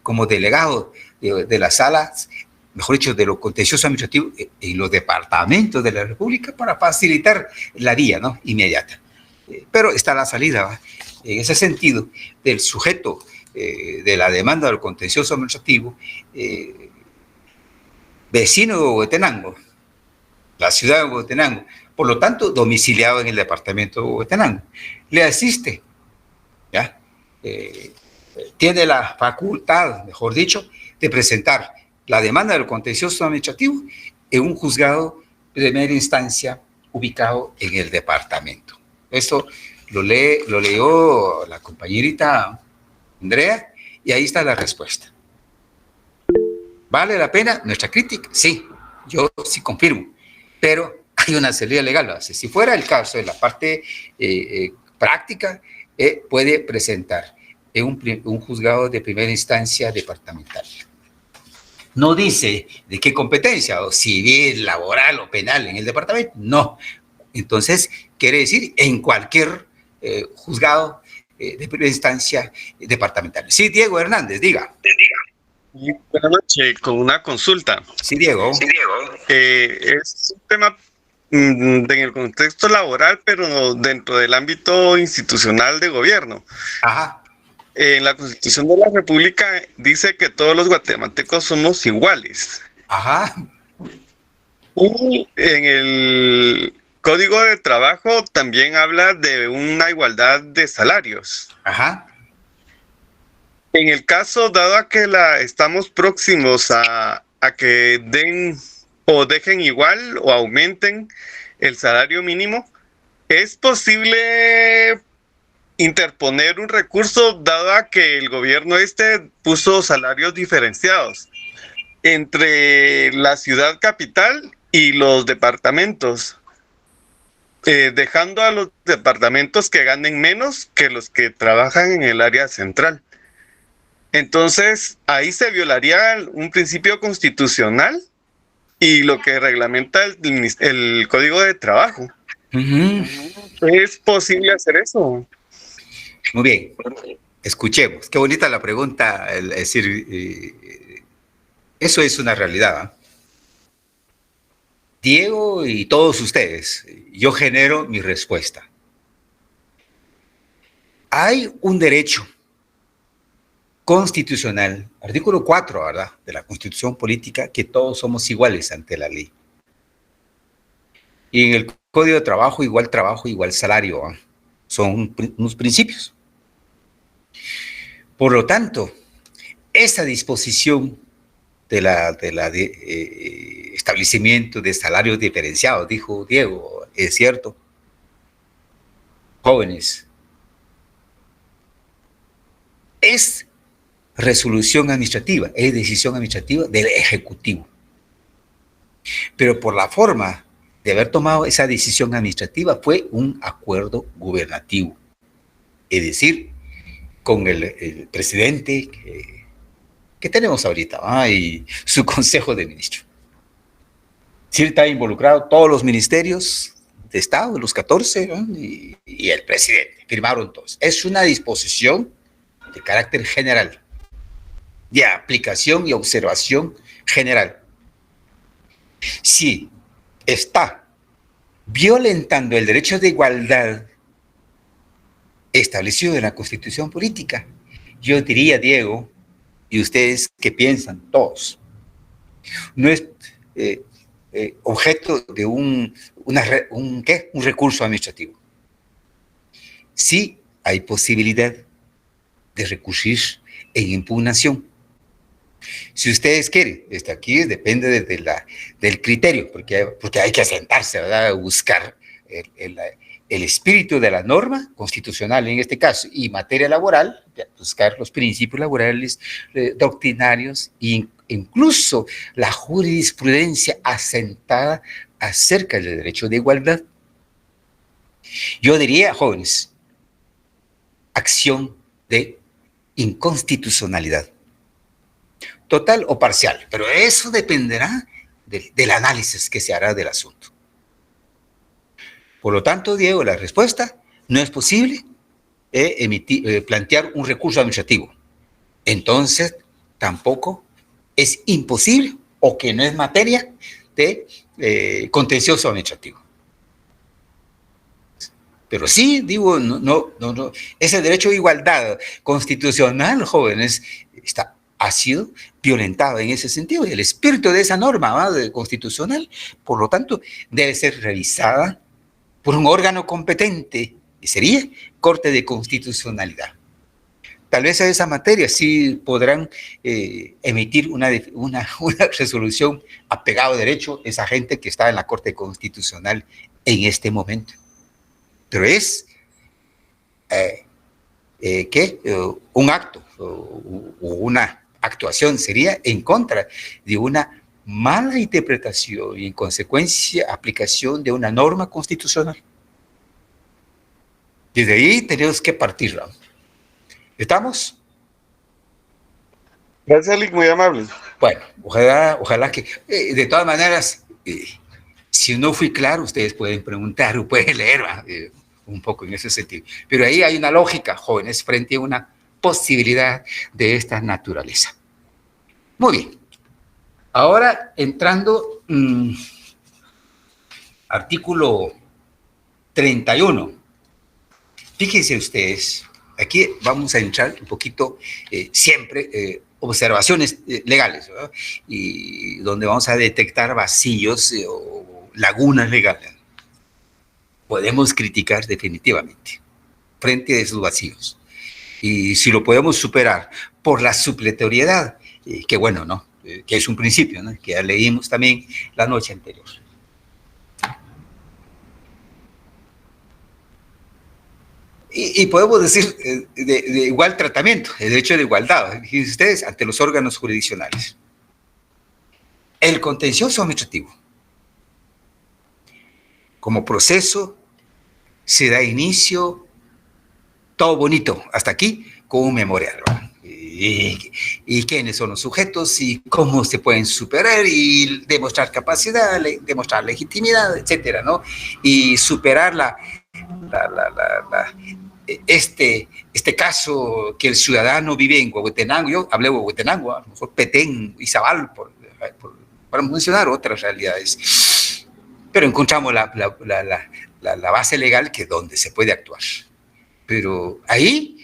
como delegado de las salas, mejor dicho, de lo contencioso administrativo en los departamentos de la República para facilitar la vía, ¿no?, inmediata. Pero está la salida, ¿va? En ese sentido, del sujeto de la demanda del contencioso administrativo, vecino de Huehuetenango, la ciudad de Huehuetenango, por lo tanto, domiciliado en el departamento de Huehuetenango, le asiste, ¿ya? Tiene la facultad, mejor dicho, de presentar la demanda del contencioso administrativo en un juzgado de primera instancia ubicado en el departamento. Esto lo leyó la compañerita Andrea, y ahí está la respuesta. ¿Vale la pena nuestra crítica? Sí, yo sí confirmo, pero hay una salida legal, ¿no? Si fuera el caso de la parte práctica, puede presentar en un juzgado de primera instancia departamental. No dice de qué competencia, o civil, laboral o penal en el departamento, no. Entonces, quiere decir en cualquier juzgado de primera instancia departamental. Sí, Diego Hernández, diga. Buenas noches, con una consulta. Sí, Diego. Es un tema en el contexto laboral, pero dentro del ámbito institucional de gobierno. Ajá. En la Constitución de la República dice que todos los guatemaltecos somos iguales. Ajá. Y en el Código de Trabajo también habla de una igualdad de salarios. Ajá. En el caso, dado a que estamos próximos a que den o dejen igual o aumenten el salario mínimo, ¿es posible interponer un recurso dado a que el gobierno puso salarios diferenciados entre la ciudad capital y los departamentos, dejando a los departamentos que ganen menos que los que trabajan en el área central? Entonces, ahí se violaría un principio constitucional y lo que reglamenta el Código de Trabajo. Uh-huh. ¿Es posible hacer eso? Muy bien, escuchemos. Qué bonita la pregunta, es decir, eso es una realidad, ¿eh? Diego y todos ustedes, yo genero mi respuesta. Hay un derecho constitucional, artículo 4, ¿verdad?, de la Constitución Política, que todos somos iguales ante la ley. Y en el Código de Trabajo, igual salario, ¿eh? Son unos principios. Por lo tanto, esa disposición de establecimiento de salarios diferenciados, dijo Diego, es cierto. Jóvenes, es resolución administrativa, es decisión administrativa del Ejecutivo. Pero por la forma de haber tomado esa decisión administrativa fue un acuerdo gubernativo, es decir, con el presidente que tenemos ahorita, ¿va? Y su consejo de ministros. Sí, está involucrado todos los ministerios de Estado, los 14, ¿no? y el presidente, firmaron todos. Es una disposición de carácter general, de aplicación y observación general. Si está violentando el derecho de igualdad establecido en la Constitución Política, yo diría, Diego, y ustedes qué piensan, todos, no es objeto de un recurso administrativo. Sí hay posibilidad de recurrir en impugnación. Si ustedes quieren, aquí depende del criterio, porque hay que asentarse, ¿verdad? Buscar el espíritu de la norma constitucional en este caso, y materia laboral, buscar los principios laborales, doctrinarios, e incluso la jurisprudencia asentada acerca del derecho de igualdad. Yo diría, jóvenes, acción de inconstitucionalidad, total o parcial, pero eso dependerá del análisis que se hará del asunto. Por lo tanto, Diego, la respuesta: no es posible plantear un recurso administrativo. Entonces, tampoco es imposible o que no es materia de contencioso administrativo. Pero sí, digo, no, ese derecho de igualdad constitucional, jóvenes, ha sido violentado en ese sentido. El espíritu de esa norma constitucional, por lo tanto, debe ser revisada por un órgano competente, y sería Corte de Constitucionalidad. Tal vez a esa materia sí podrán emitir una resolución apegado a derecho esa gente que está en la Corte Constitucional en este momento. Pero es un acto o una actuación sería en contra de una mala interpretación y en consecuencia aplicación de una norma constitucional. Desde ahí tenemos que partir, ¿no? ¿Estamos? Gracias, Lick, muy amable. Bueno, ojalá que, de todas maneras, si no fui claro, ustedes pueden preguntar o pueden leer un poco en ese sentido. Pero ahí hay una lógica, jóvenes, frente a una posibilidad de esta naturaleza. Muy bien. Ahora, entrando, artículo 31. Fíjense ustedes, aquí vamos a entrar un poquito, siempre, observaciones legales, ¿verdad? Y donde vamos a detectar vacíos o lagunas legales. Podemos criticar definitivamente frente a esos vacíos. Y si lo podemos superar por la supletoriedad, que bueno, ¿no? Que es un principio, ¿no? Que ya leímos también la noche anterior. Y podemos decir de igual tratamiento, el derecho de igualdad, fíjense ustedes, ante los órganos jurisdiccionales. El contencioso administrativo, como proceso, se da inicio, todo bonito, hasta aquí, con un memorial, ¿verdad? Y quiénes son los sujetos y cómo se pueden superar y demostrar capacidad, demostrar legitimidad, etcétera, ¿no? Y superar este caso que el ciudadano vive en Huehuetenango. Yo hablé de Huehuetenango, a lo mejor Petén, Izabal, para mencionar otras realidades. Pero encontramos la base legal que es donde se puede actuar. Pero ahí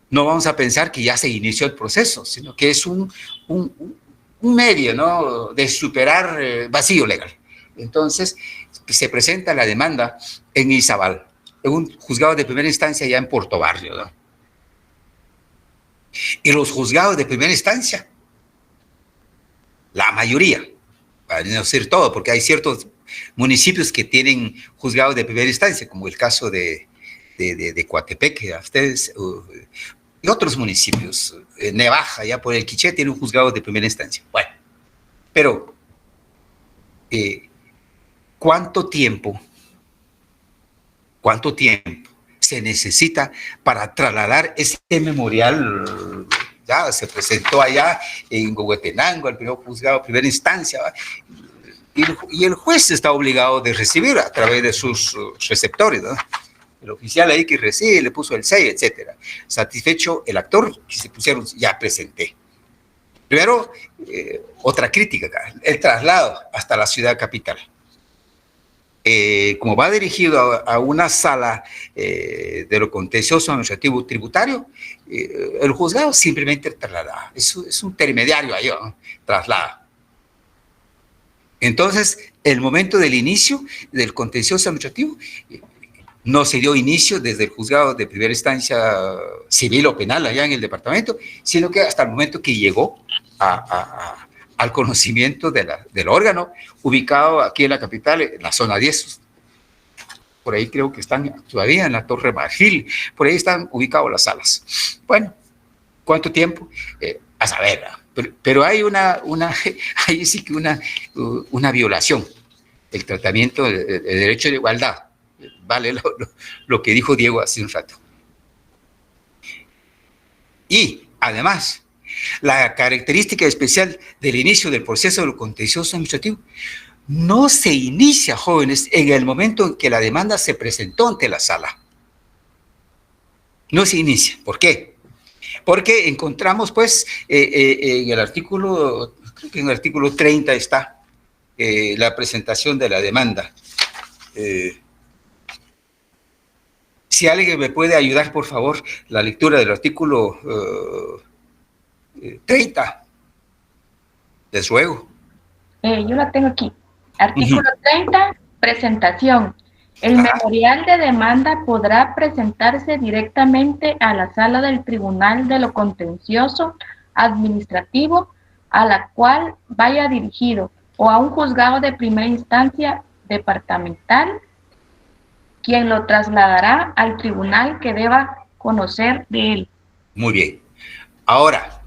no vamos a pensar que ya se inició el proceso, sino que es un medio, ¿no?, de superar vacío legal. Entonces, se presenta la demanda en Izabal, en un juzgado de primera instancia ya en Puerto Barrio, ¿no? Y los juzgados de primera instancia, la mayoría, para no decir todo, porque hay ciertos municipios que tienen juzgados de primera instancia, como el caso de Coatepec, ustedes, y otros municipios, Nevaja, ya por el Quiché, tiene un juzgado de primera instancia. Bueno, pero ¿cuánto tiempo se necesita para trasladar ese memorial? Ya se presentó allá en Huehuetenango, al primer juzgado de primera instancia, ¿va? Y el juez está obligado de recibir a través de sus receptores, ¿no? El oficial ahí que recibe le puso el sello, etcétera. Satisfecho el actor, que se pusieron, ya presenté. Primero, otra crítica acá, el traslado hasta la ciudad capital. Como va dirigido a una sala de lo contencioso administrativo tributario, el juzgado simplemente traslada. Es un intermediario ahí, ¿no? Traslada. Entonces, el momento del inicio del contencioso administrativo no se dio inicio desde el juzgado de primera instancia civil o penal allá en el departamento, sino que hasta el momento que llegó al conocimiento del órgano, ubicado aquí en la capital, en la zona 10. Por ahí creo que están todavía en la Torre Marfil, por ahí están ubicadas las salas. Bueno, ¿cuánto tiempo? A saber, pero hay ahí sí que una violación del tratamiento de derecho de igualdad. Vale lo que dijo Diego hace un rato. Y además, la característica especial del inicio del proceso del contencioso administrativo no se inicia, jóvenes, en el momento en que la demanda se presentó ante la sala. No se inicia. ¿Por qué? Porque encontramos, pues, en el artículo, creo que en el artículo 30 está la presentación de la demanda. Si alguien me puede ayudar, por favor, la lectura del artículo 30, les ruego. Yo la tengo aquí. Artículo 30, presentación. El memorial de demanda podrá presentarse directamente a la sala del Tribunal de lo Contencioso Administrativo a la cual vaya dirigido o a un juzgado de primera instancia departamental, quien lo trasladará al tribunal que deba conocer de él. Muy bien. Ahora,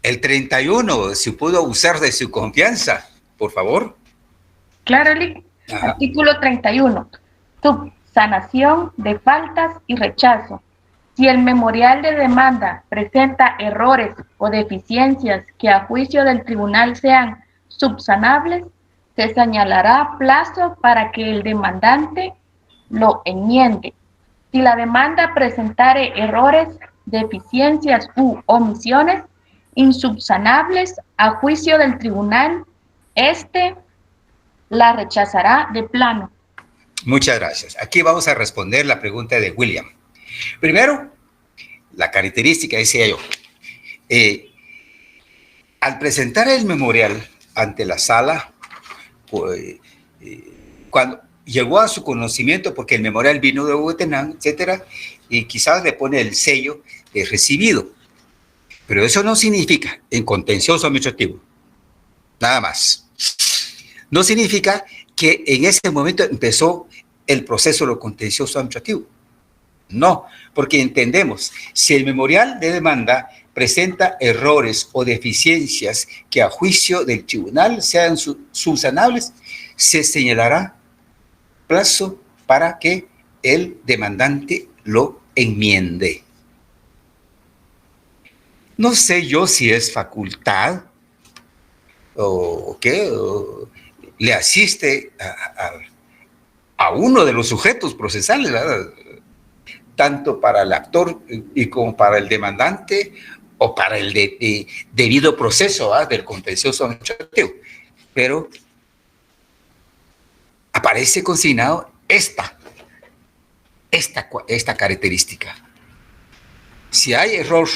el 31, si pudo usar de su confianza, por favor. Claro, Lick. Artículo 31. Subsanación de faltas y rechazo. Si el memorial de demanda presenta errores o deficiencias que a juicio del tribunal sean subsanables, se señalará plazo para que el demandante lo enmiende. Si la demanda presentare errores, deficiencias u omisiones insubsanables a juicio del tribunal, la rechazará de plano. Muchas gracias. Aquí vamos a responder la pregunta de William. Primero, la característica, decía yo. Al presentar el memorial ante la sala, pues, cuando llegó a su conocimiento, porque el memorial vino de Huehuetenango, etcétera, y quizás le pone el sello de recibido. Pero eso no significa, en contencioso administrativo, nada más. No significa que en ese momento empezó el proceso de lo contencioso administrativo. No, porque entendemos, si el memorial de demanda presenta errores o deficiencias que a juicio del tribunal sean subsanables, se señalará plazo para que el demandante lo enmiende. No sé yo si es facultad o qué, o le asiste a uno de los sujetos procesales, ¿verdad? Tanto para el actor y como para el demandante o para el debido proceso, ¿verdad?, del contencioso administrativo. Pero aparece consignado esta característica. Si hay error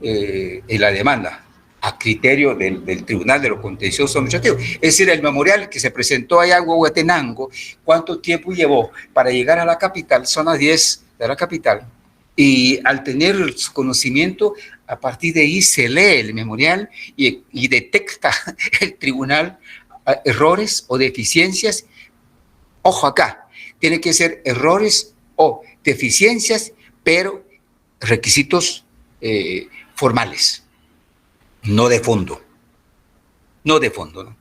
en la demanda a criterio del Tribunal de lo Contencioso Administrativo, es decir, el memorial que se presentó allá en Huehuetenango, ¿cuánto tiempo llevó para llegar a la capital, zona 10 de la capital? Y al tener su conocimiento, a partir de ahí se lee el memorial y detecta el tribunal errores o deficiencias. Ojo acá, tiene que ser errores o deficiencias, pero requisitos formales, no de fondo. No de fondo, ¿no?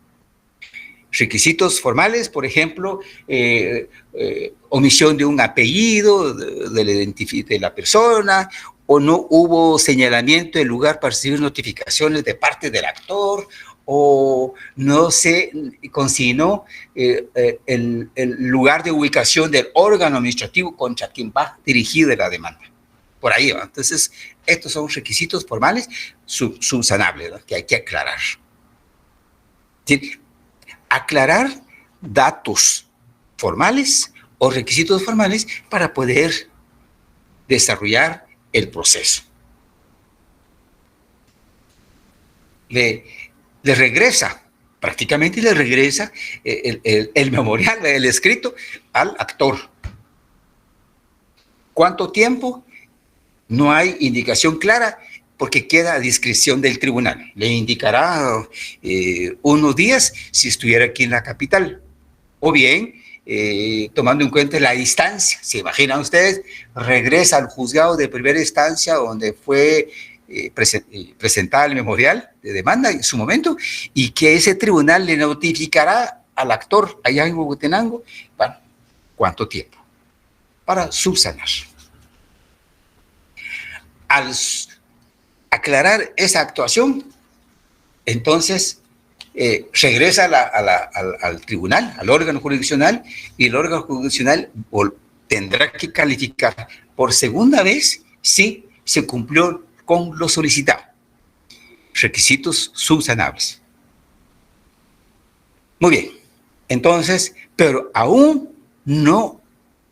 Requisitos formales, por ejemplo, omisión de un apellido de la persona, o no hubo señalamiento del lugar para recibir notificaciones de parte del actor, o no se consignó el lugar de ubicación del órgano administrativo contra quien va dirigida la demanda. Por ahí va. Entonces, estos son requisitos formales subsanables, ¿no?, que hay que aclarar. ¿Sí? Aclarar datos formales o requisitos formales para poder desarrollar el proceso. Le regresa, prácticamente le regresa el memorial, el escrito al actor. ¿Cuánto tiempo? No hay indicación clara porque queda a discreción del tribunal. Le indicará unos días si estuviera aquí en la capital. O bien, tomando en cuenta la distancia, ¿se imaginan ustedes? Regresa al juzgado de primera instancia donde fue presentada el memorial de demanda en su momento, y que ese tribunal le notificará al actor allá en Huehuetenango, bueno, ¿cuánto tiempo? Para subsanar. Al aclarar esa actuación, entonces regresa al tribunal, al órgano jurisdiccional, y el órgano jurisdiccional tendrá que calificar por segunda vez si se cumplió con lo solicitado. Requisitos subsanables. Muy bien. Entonces, pero aún no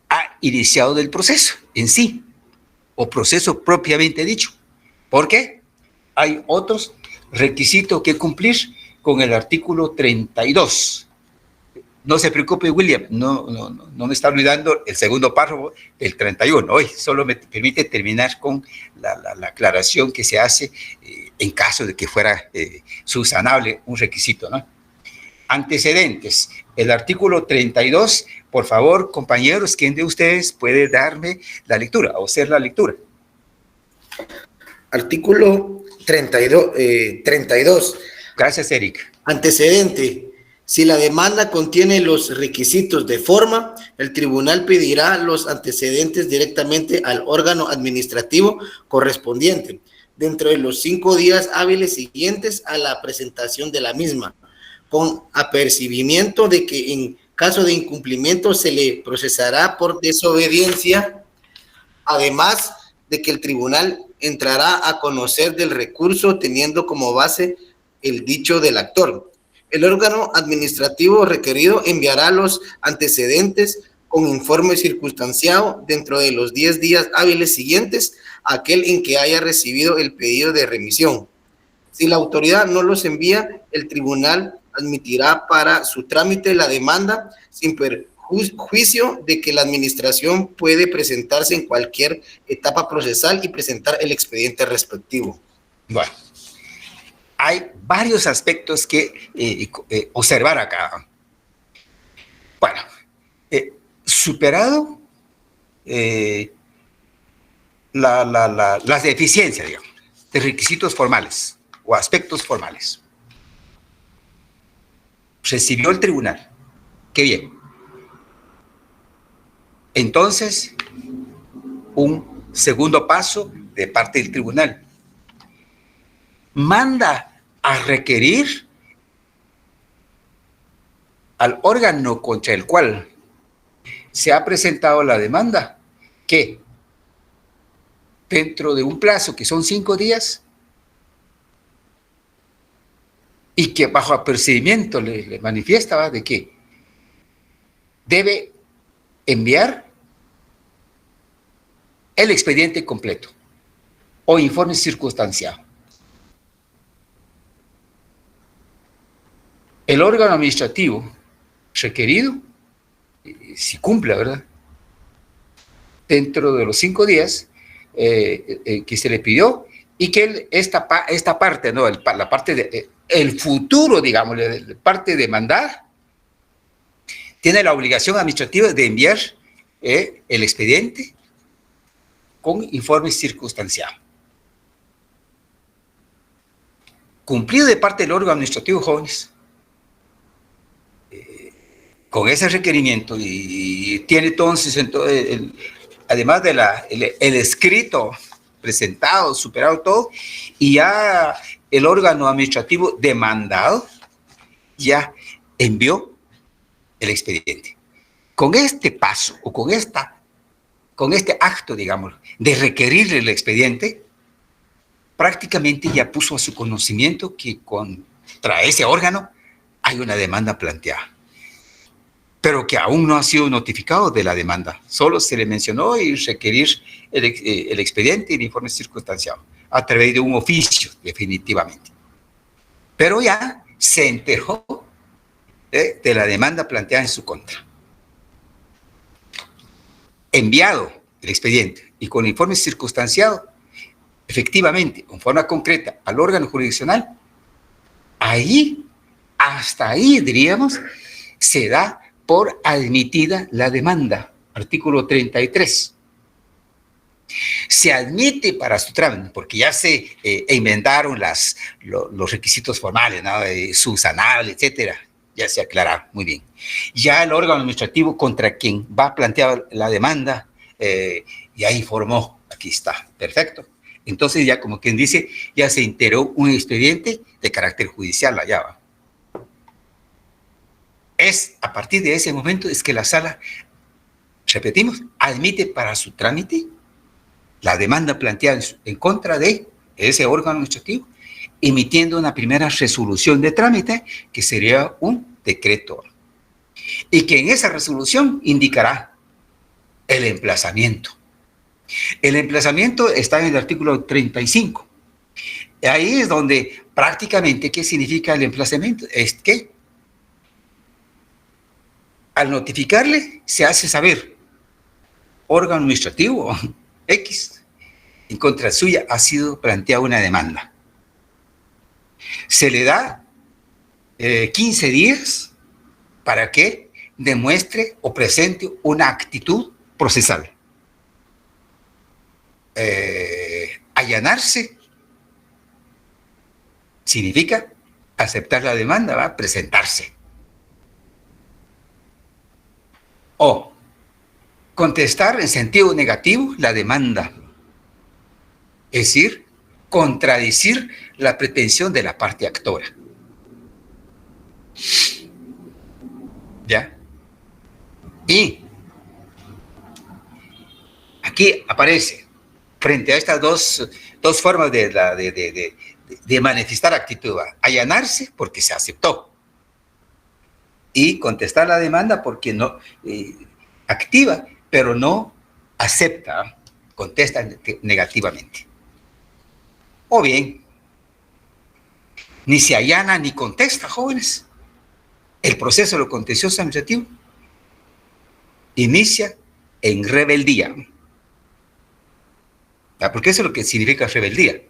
ha iniciado el proceso en sí, o proceso propiamente dicho. ¿Por qué? Hay otros requisitos que cumplir con el artículo 32. No se preocupe, William, no me está olvidando el segundo párrafo del 31. Hoy solo me permite terminar con la aclaración que se hace en caso de que fuera subsanable un requisito, ¿no? Antecedentes. El artículo 32, por favor, compañeros, ¿quién de ustedes puede darme la lectura o hacer la lectura? Artículo 32. Gracias, Eric. Antecedente. Si la demanda contiene los requisitos de forma, el tribunal pedirá los antecedentes directamente al órgano administrativo correspondiente, dentro de los 5 días hábiles siguientes a la presentación de la misma, con apercibimiento de que en caso de incumplimiento se le procesará por desobediencia, además de que el tribunal entrará a conocer del recurso teniendo como base el dicho del actor. El órgano administrativo requerido enviará los antecedentes con informe circunstanciado dentro de los 10 días hábiles siguientes a aquel en que haya recibido el pedido de remisión. Si la autoridad no los envía, el tribunal admitirá para su trámite la demanda sin perjuicio de que la administración puede presentarse en cualquier etapa procesal y presentar el expediente respectivo. Bueno, hay varios aspectos que observar acá. Bueno, superado las deficiencias, digamos, de requisitos formales o aspectos formales. Recibió el tribunal. Qué bien. Entonces, un segundo paso de parte del tribunal. Manda a requerir al órgano contra el cual se ha presentado la demanda que dentro de un plazo que son 5 días y que bajo apercibimiento le manifiesta de que debe enviar el expediente completo o informe circunstanciado. El órgano administrativo requerido, si cumple, ¿verdad?, dentro de los 5 días que se le pidió, y que esta parte, ¿no?, la parte de el futuro, digamos, la parte demandada, tiene la obligación administrativa de enviar el expediente con informe circunstanciado. Cumplido de parte del órgano administrativo, jóvenes, con ese requerimiento y tiene entonces además de el escrito presentado, superado todo, y ya el órgano administrativo demandado ya envió el expediente. Con este paso o con este acto, digamos, de requerirle el expediente, prácticamente ya puso a su conocimiento que contra ese órgano hay una demanda planteada, pero que aún no ha sido notificado de la demanda. Solo se le mencionó y requerir el expediente y el informe circunstanciado a través de un oficio, definitivamente. Pero ya se enteró de la demanda planteada en su contra. Enviado el expediente y con informe circunstanciado, efectivamente, con forma concreta al órgano jurisdiccional, hasta ahí, diríamos, se da por admitida la demanda. Artículo 33. Se admite para su trámite, porque ya se enmendaron los requisitos formales, ¿no? Subsanable, etcétera. Ya se aclararon, muy bien. Ya el órgano administrativo contra quien va a plantear la demanda, ya informó, aquí está, perfecto. Entonces ya como quien dice, ya se integró un expediente de carácter judicial allá va. A partir de ese momento es que la sala, repetimos, admite para su trámite la demanda planteada en contra de ese órgano administrativo, emitiendo una primera resolución de trámite, que sería un decreto. Y que en esa resolución indicará el emplazamiento. El emplazamiento está en el artículo 35. Ahí es donde prácticamente, ¿qué significa el emplazamiento? Es que al notificarle se hace saber, órgano administrativo X, en contra suya ha sido planteada una demanda. Se le da 15 días para que demuestre o presente una actitud procesal. Allanarse significa aceptar la demanda, ¿va? Presentarse. O contestar en sentido negativo la demanda, es decir, contradecir la pretensión de la parte actora. ¿Ya? Y aquí aparece, frente a estas dos formas de manifestar actitud, allanarse porque se aceptó y contestar la demanda porque no activa, pero no acepta, contesta negativamente. O bien, ni se allana ni contesta, jóvenes. El proceso de lo contencioso administrativo inicia en rebeldía. Porque eso es lo que significa rebeldía,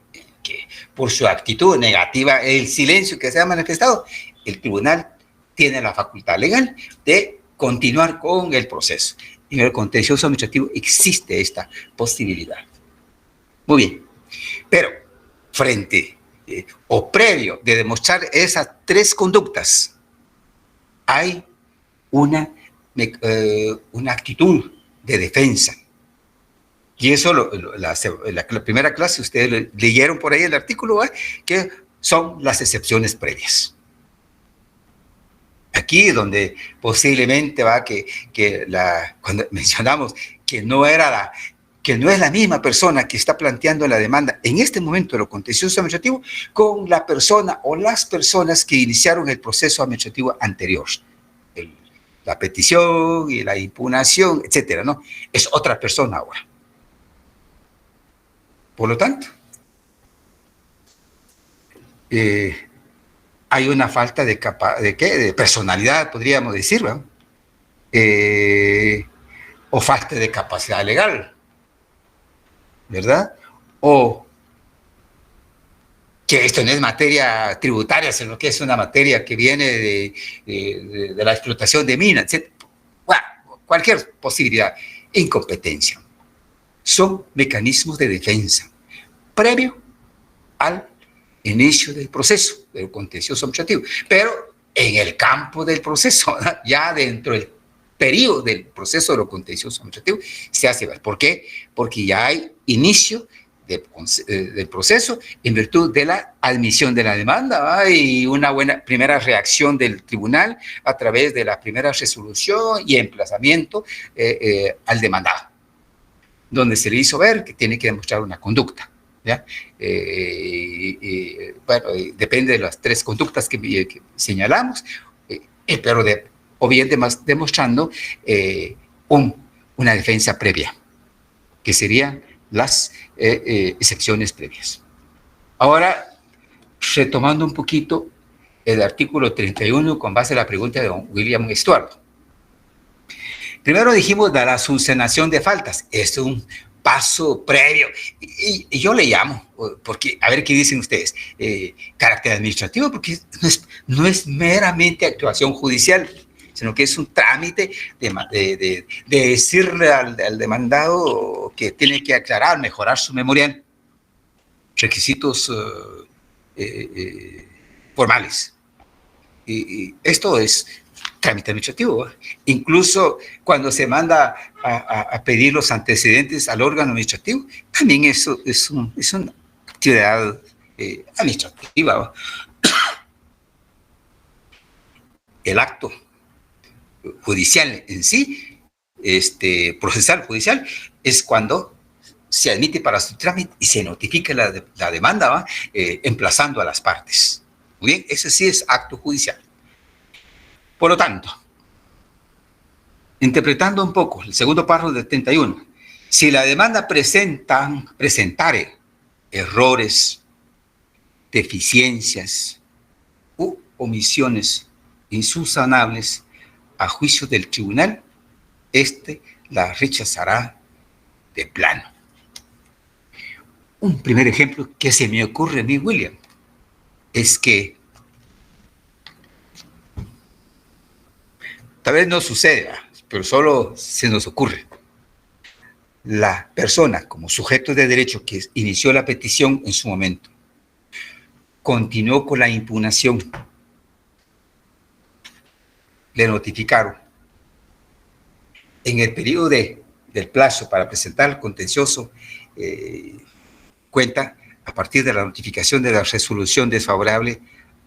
que por su actitud negativa, el silencio que se ha manifestado, el tribunal tiene la facultad legal de continuar con el proceso. En el contencioso administrativo existe esta posibilidad. Muy bien, pero frente o previo de demostrar esas tres conductas, hay una actitud de defensa. Y eso, la primera clase, ustedes leyeron por ahí el artículo, que son las excepciones previas. Aquí es donde posiblemente cuando mencionamos que no es la misma persona que está planteando la demanda en este momento de lo contencioso administrativo con la persona o las personas que iniciaron el proceso administrativo anterior. La petición y la impugnación, etcétera, ¿no? Es otra persona ahora. Por lo tanto, hay una falta de personalidad, podríamos decir, ¿no? O falta de capacidad legal, ¿verdad? O que esto no es materia tributaria, sino que es una materia que viene de la explotación de minas, etc. Bueno, cualquier posibilidad. Incompetencia. Son mecanismos de defensa previo al inicio del proceso del contencioso administrativo. Pero en el campo del proceso, ¿verdad? Ya dentro del periodo del proceso de lo contencioso administrativo, se hace ver. ¿Por qué? Porque ya hay inicio del proceso en virtud de la admisión de la demanda, ¿va? Y una buena primera reacción del tribunal a través de la primera resolución y emplazamiento al demandado, donde se le hizo ver que tiene que demostrar una conducta. ¿Ya? Bueno, depende de las tres conductas que señalamos, pero o bien demostrando una defensa previa, que serían las excepciones previas. Ahora, retomando un poquito el artículo 31 con base a la pregunta de don William Estuardo. Primero dijimos de la subsanación de faltas. Es un paso previo. Y yo le llamo, porque, a ver qué dicen ustedes, carácter administrativo, porque no es meramente actuación judicial, sino que es un trámite de decirle al demandado que tiene que aclarar, mejorar su memorial, requisitos formales. Y esto es trámite administrativo, ¿eh? Incluso cuando se manda a pedir los antecedentes al órgano administrativo, también eso es una actividad administrativa, ¿no? El acto judicial en sí, procesal judicial, es cuando se admite para su trámite y se notifica la demanda, ¿va? Emplazando a las partes. Muy bien, ese sí es acto judicial. Por lo tanto, interpretando un poco el segundo párrafo del 31, si la demanda presentare errores, deficiencias u omisiones insubsanables a juicio del tribunal, la rechazará de plano. Un primer ejemplo que se me ocurre a mí, William, es que tal vez no suceda, pero solo se nos ocurre. La persona, como sujeto de derecho que inició la petición en su momento, continuó con la impugnación. Le notificaron. En el periodo del plazo para presentar el contencioso, cuenta a partir de la notificación de la resolución desfavorable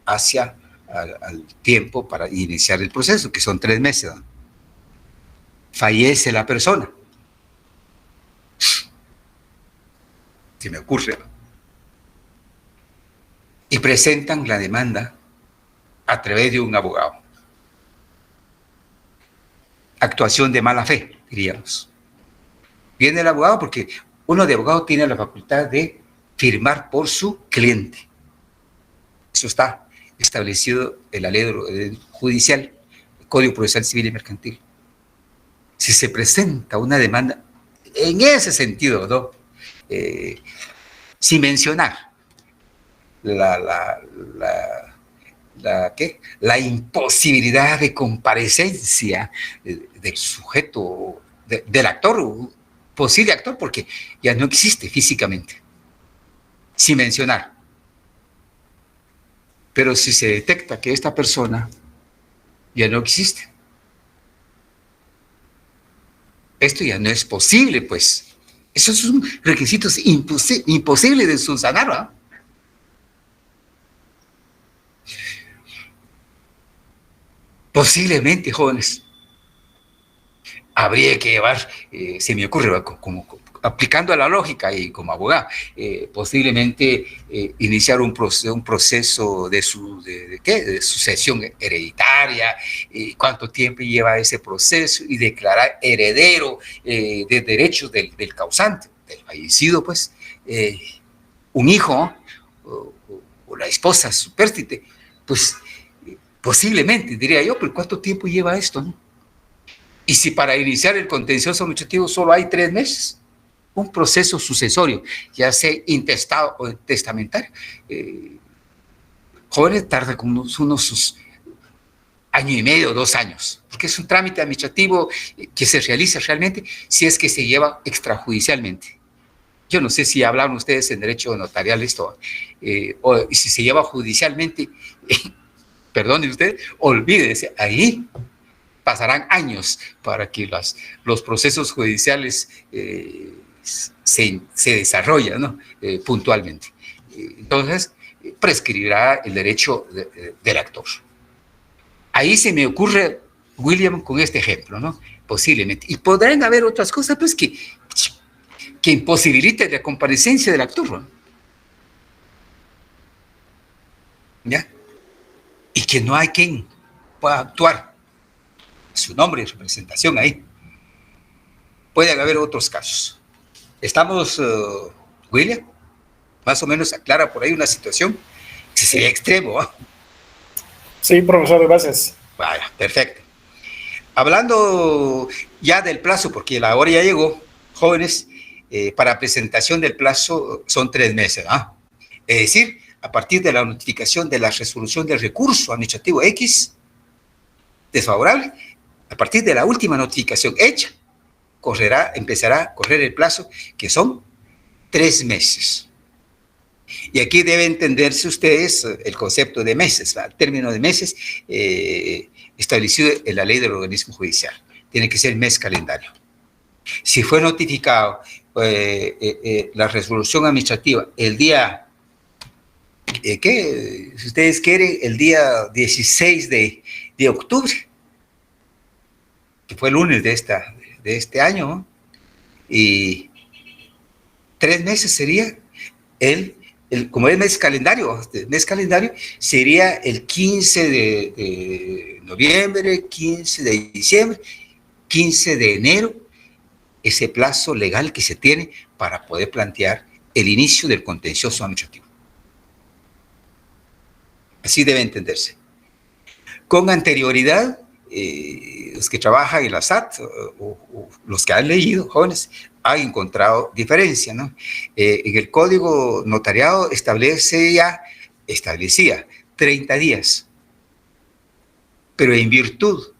hacia al tiempo para iniciar el proceso, que son 3 meses, ¿no? Fallece la persona. Se me ocurre. Y presentan la demanda a través de un abogado. Actuación de mala fe, diríamos. Viene el abogado porque uno de abogado tiene la facultad de firmar por su cliente. Eso está establecido en la ley judicial, el Código Procesal Civil y Mercantil. Si se presenta una demanda en ese sentido, ¿no? Sin mencionar la imposibilidad de comparecencia del sujeto, del actor, posible actor, porque ya no existe físicamente, sin mencionar. Pero si se detecta que esta persona ya no existe, esto ya no es posible, pues. Esos son requisitos imposibles de subsanar, ¿verdad? Posiblemente, jóvenes, habría que llevar, se me ocurre, como aplicando a la lógica y como abogado, posiblemente iniciar un proceso de sucesión hereditaria, cuánto tiempo lleva ese proceso y declarar heredero de derechos del causante, del fallecido, pues, un hijo o la esposa supérstite, pues posiblemente, diría yo, pero ¿cuánto tiempo lleva esto, no? Y si para iniciar el contencioso administrativo solo hay 3 meses, un proceso sucesorio, ya sea intestado o testamentario, jóvenes tarda como unos año y medio, 2 años, porque es un trámite administrativo que se realiza realmente si es que se lleva extrajudicialmente. Yo no sé si hablaron ustedes en derecho notarial esto, o si se lleva judicialmente, perdone usted, olvídese, ahí pasarán años para que los procesos judiciales se desarrollen, ¿no? Puntualmente. Entonces, prescribirá el derecho del actor. Ahí se me ocurre, William, con este ejemplo, ¿no? Posiblemente. Y podrán haber otras cosas, pues, que imposibiliten la comparecencia del actor, ¿no? ¿Ya? Y que no hay quien pueda actuar. Su nombre y representación ahí. Pueden haber otros casos. ¿Estamos, William? Más o menos aclara por ahí una situación que sería extremo, ¿eh? Sí, profesor, gracias. Vaya, perfecto. Hablando ya del plazo, porque la hora ya llegó, jóvenes, para presentación del plazo son 3 meses, ¿ah? Es decir, a partir de la notificación de la resolución del recurso administrativo X desfavorable, a partir de la última notificación hecha, empezará a correr el plazo, que son 3 meses. Y aquí debe entenderse ustedes el concepto de meses, el término de meses establecido en la ley del organismo judicial. Tiene que ser mes calendario. Si fue notificado la resolución administrativa el día, si ustedes quieren, el día 16 de octubre, que fue el lunes de este año, ¿no? Y 3 meses sería como es mes calendario sería el 15 de noviembre, 15 de diciembre, 15 de enero, ese plazo legal que se tiene para poder plantear el inicio del contencioso administrativo. Así debe entenderse. Con anterioridad, los que trabajan en la SAT o los que han leído, jóvenes, han encontrado diferencia, ¿no? En el Código Notariado establecía 30 días, pero en virtud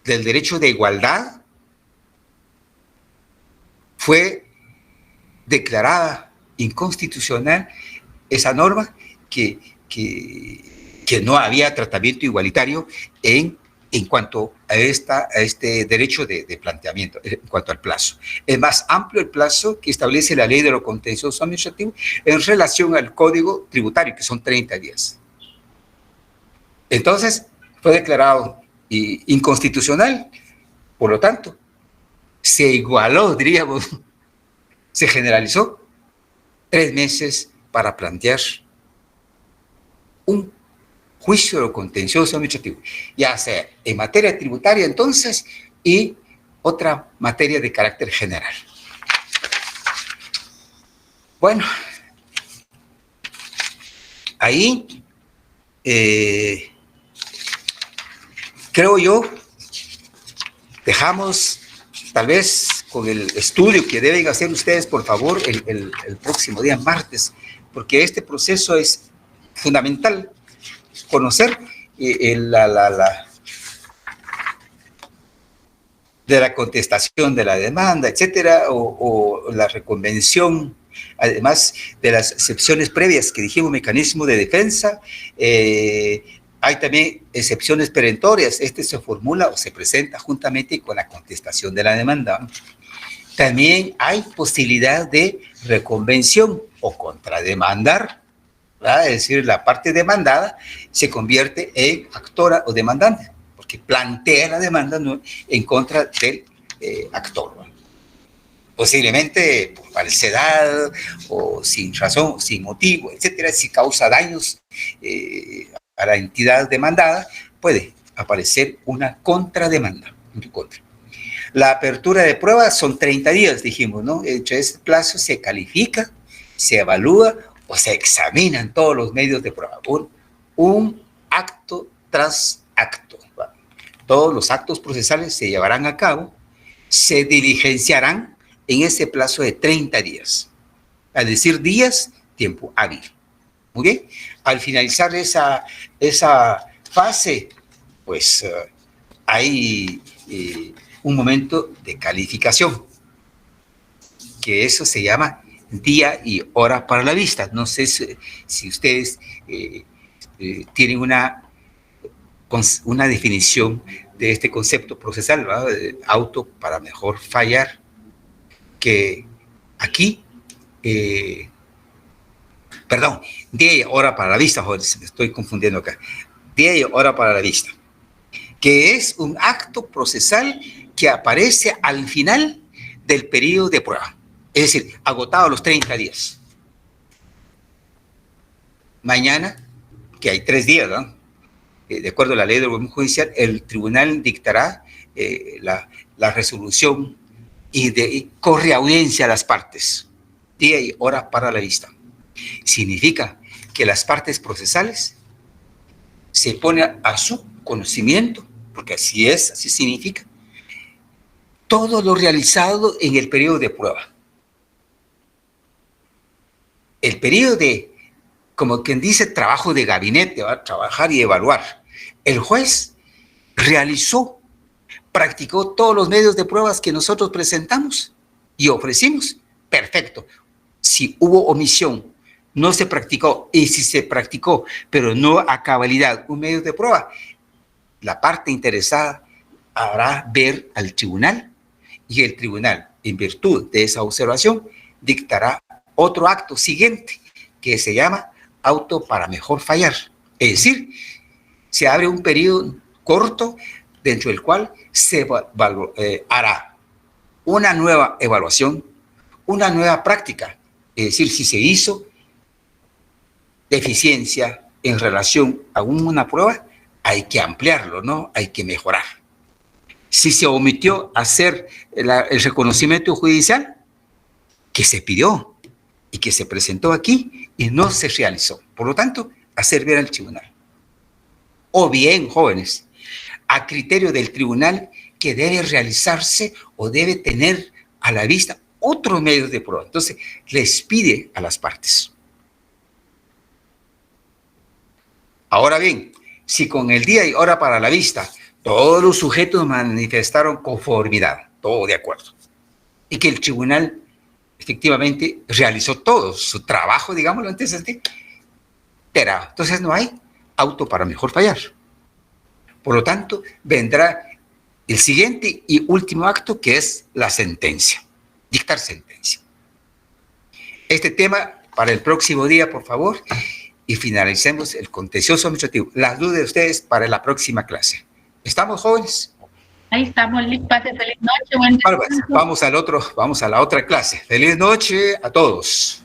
del derecho de igualdad fue declarada inconstitucional esa norma que no había tratamiento igualitario en cuanto a este derecho de planteamiento, en cuanto al plazo. Es más amplio el plazo que establece la ley de lo contencioso administrativo en relación al Código Tributario, que son 30 días. Entonces, fue declarado inconstitucional, por lo tanto, se igualó, diríamos, se generalizó 3 meses para plantear un juicio de lo contencioso administrativo, ya sea en materia tributaria entonces y otra materia de carácter general. Bueno, ahí creo yo dejamos tal vez con el estudio que deben hacer ustedes, por favor, el próximo día, martes, porque este proceso es fundamental. Conocer de la contestación de la demanda, etcétera, o la reconvención, además de las excepciones previas que dijimos, mecanismo de defensa. Hay también excepciones perentorias. Este se formula o se presenta juntamente con la contestación de la demanda. También hay posibilidad de reconvención o contrademandar, ¿verdad? Es decir, la parte demandada se convierte en actora o demandante, porque plantea la demanda en contra del actor, ¿no? Posiblemente por falsedad o sin razón, sin motivo, etcétera. Si causa daños a la entidad demandada, puede aparecer una contrademanda en tu contra. La apertura de pruebas son 30 días, dijimos, ¿no? Entre ese plazo se califica, se evalúa o se examinan todos los medios de prueba, un acto tras acto. Todos los actos procesales se llevarán a cabo, se diligenciarán en ese plazo de 30 días. Al decir días, tiempo hábil. Muy bien. Al finalizar esa fase, pues hay un momento de calificación, que eso se llama día y hora para la vista. No sé si ustedes tienen una una definición de este concepto procesal, ¿verdad? Auto para mejor fallar, que aquí, perdón, día y hora para la vista, joder, me estoy confundiendo acá, día y hora para la vista, que es un acto procesal que aparece al final del periodo de prueba, es decir, agotado los 30 días. Mañana, que hay 3 días, ¿no? De acuerdo a la ley del orden judicial, el tribunal dictará la resolución y corre audiencia a las partes, día y hora para la vista. Significa que las partes procesales se ponen a su conocimiento, porque así es, así significa, todo lo realizado en el periodo de prueba. El periodo de, como quien dice, trabajo de gabinete, va a trabajar y evaluar. El juez realizó, practicó todos los medios de pruebas que nosotros presentamos y ofrecimos. Perfecto. Si hubo omisión, no se practicó, y si se practicó, pero no a cabalidad, un medio de prueba, la parte interesada hará ver al tribunal y el tribunal, en virtud de esa observación, dictará otro acto siguiente que se llama auto para mejor fallar. Es decir, se abre un periodo corto dentro del cual se hará una nueva evaluación, una nueva práctica. Es decir, si se hizo deficiencia en relación a una prueba, hay que ampliarlo, ¿no? Hay que mejorar. Si se omitió hacer el reconocimiento judicial que se pidió y que se presentó aquí y no se realizó, por lo tanto, hacer ver al tribunal. O bien, jóvenes, a criterio del tribunal que debe realizarse o debe tener a la vista otros medios de prueba. Entonces, les pide a las partes. Ahora bien, si con el día y hora para la vista todos los sujetos manifestaron conformidad, todo de acuerdo, y que el tribunal efectivamente realizó todo su trabajo, digámoslo antes, pero entonces no hay auto para mejor fallar. Por lo tanto, vendrá el siguiente y último acto, que es la sentencia, dictar sentencia. Este tema para el próximo día, por favor, y finalicemos el contencioso administrativo. Las dudas de ustedes para la próxima clase. ¿Estamos, jóvenes? Ahí estamos, pase feliz noche. Buen Vamos a la otra clase. Feliz noche a todos.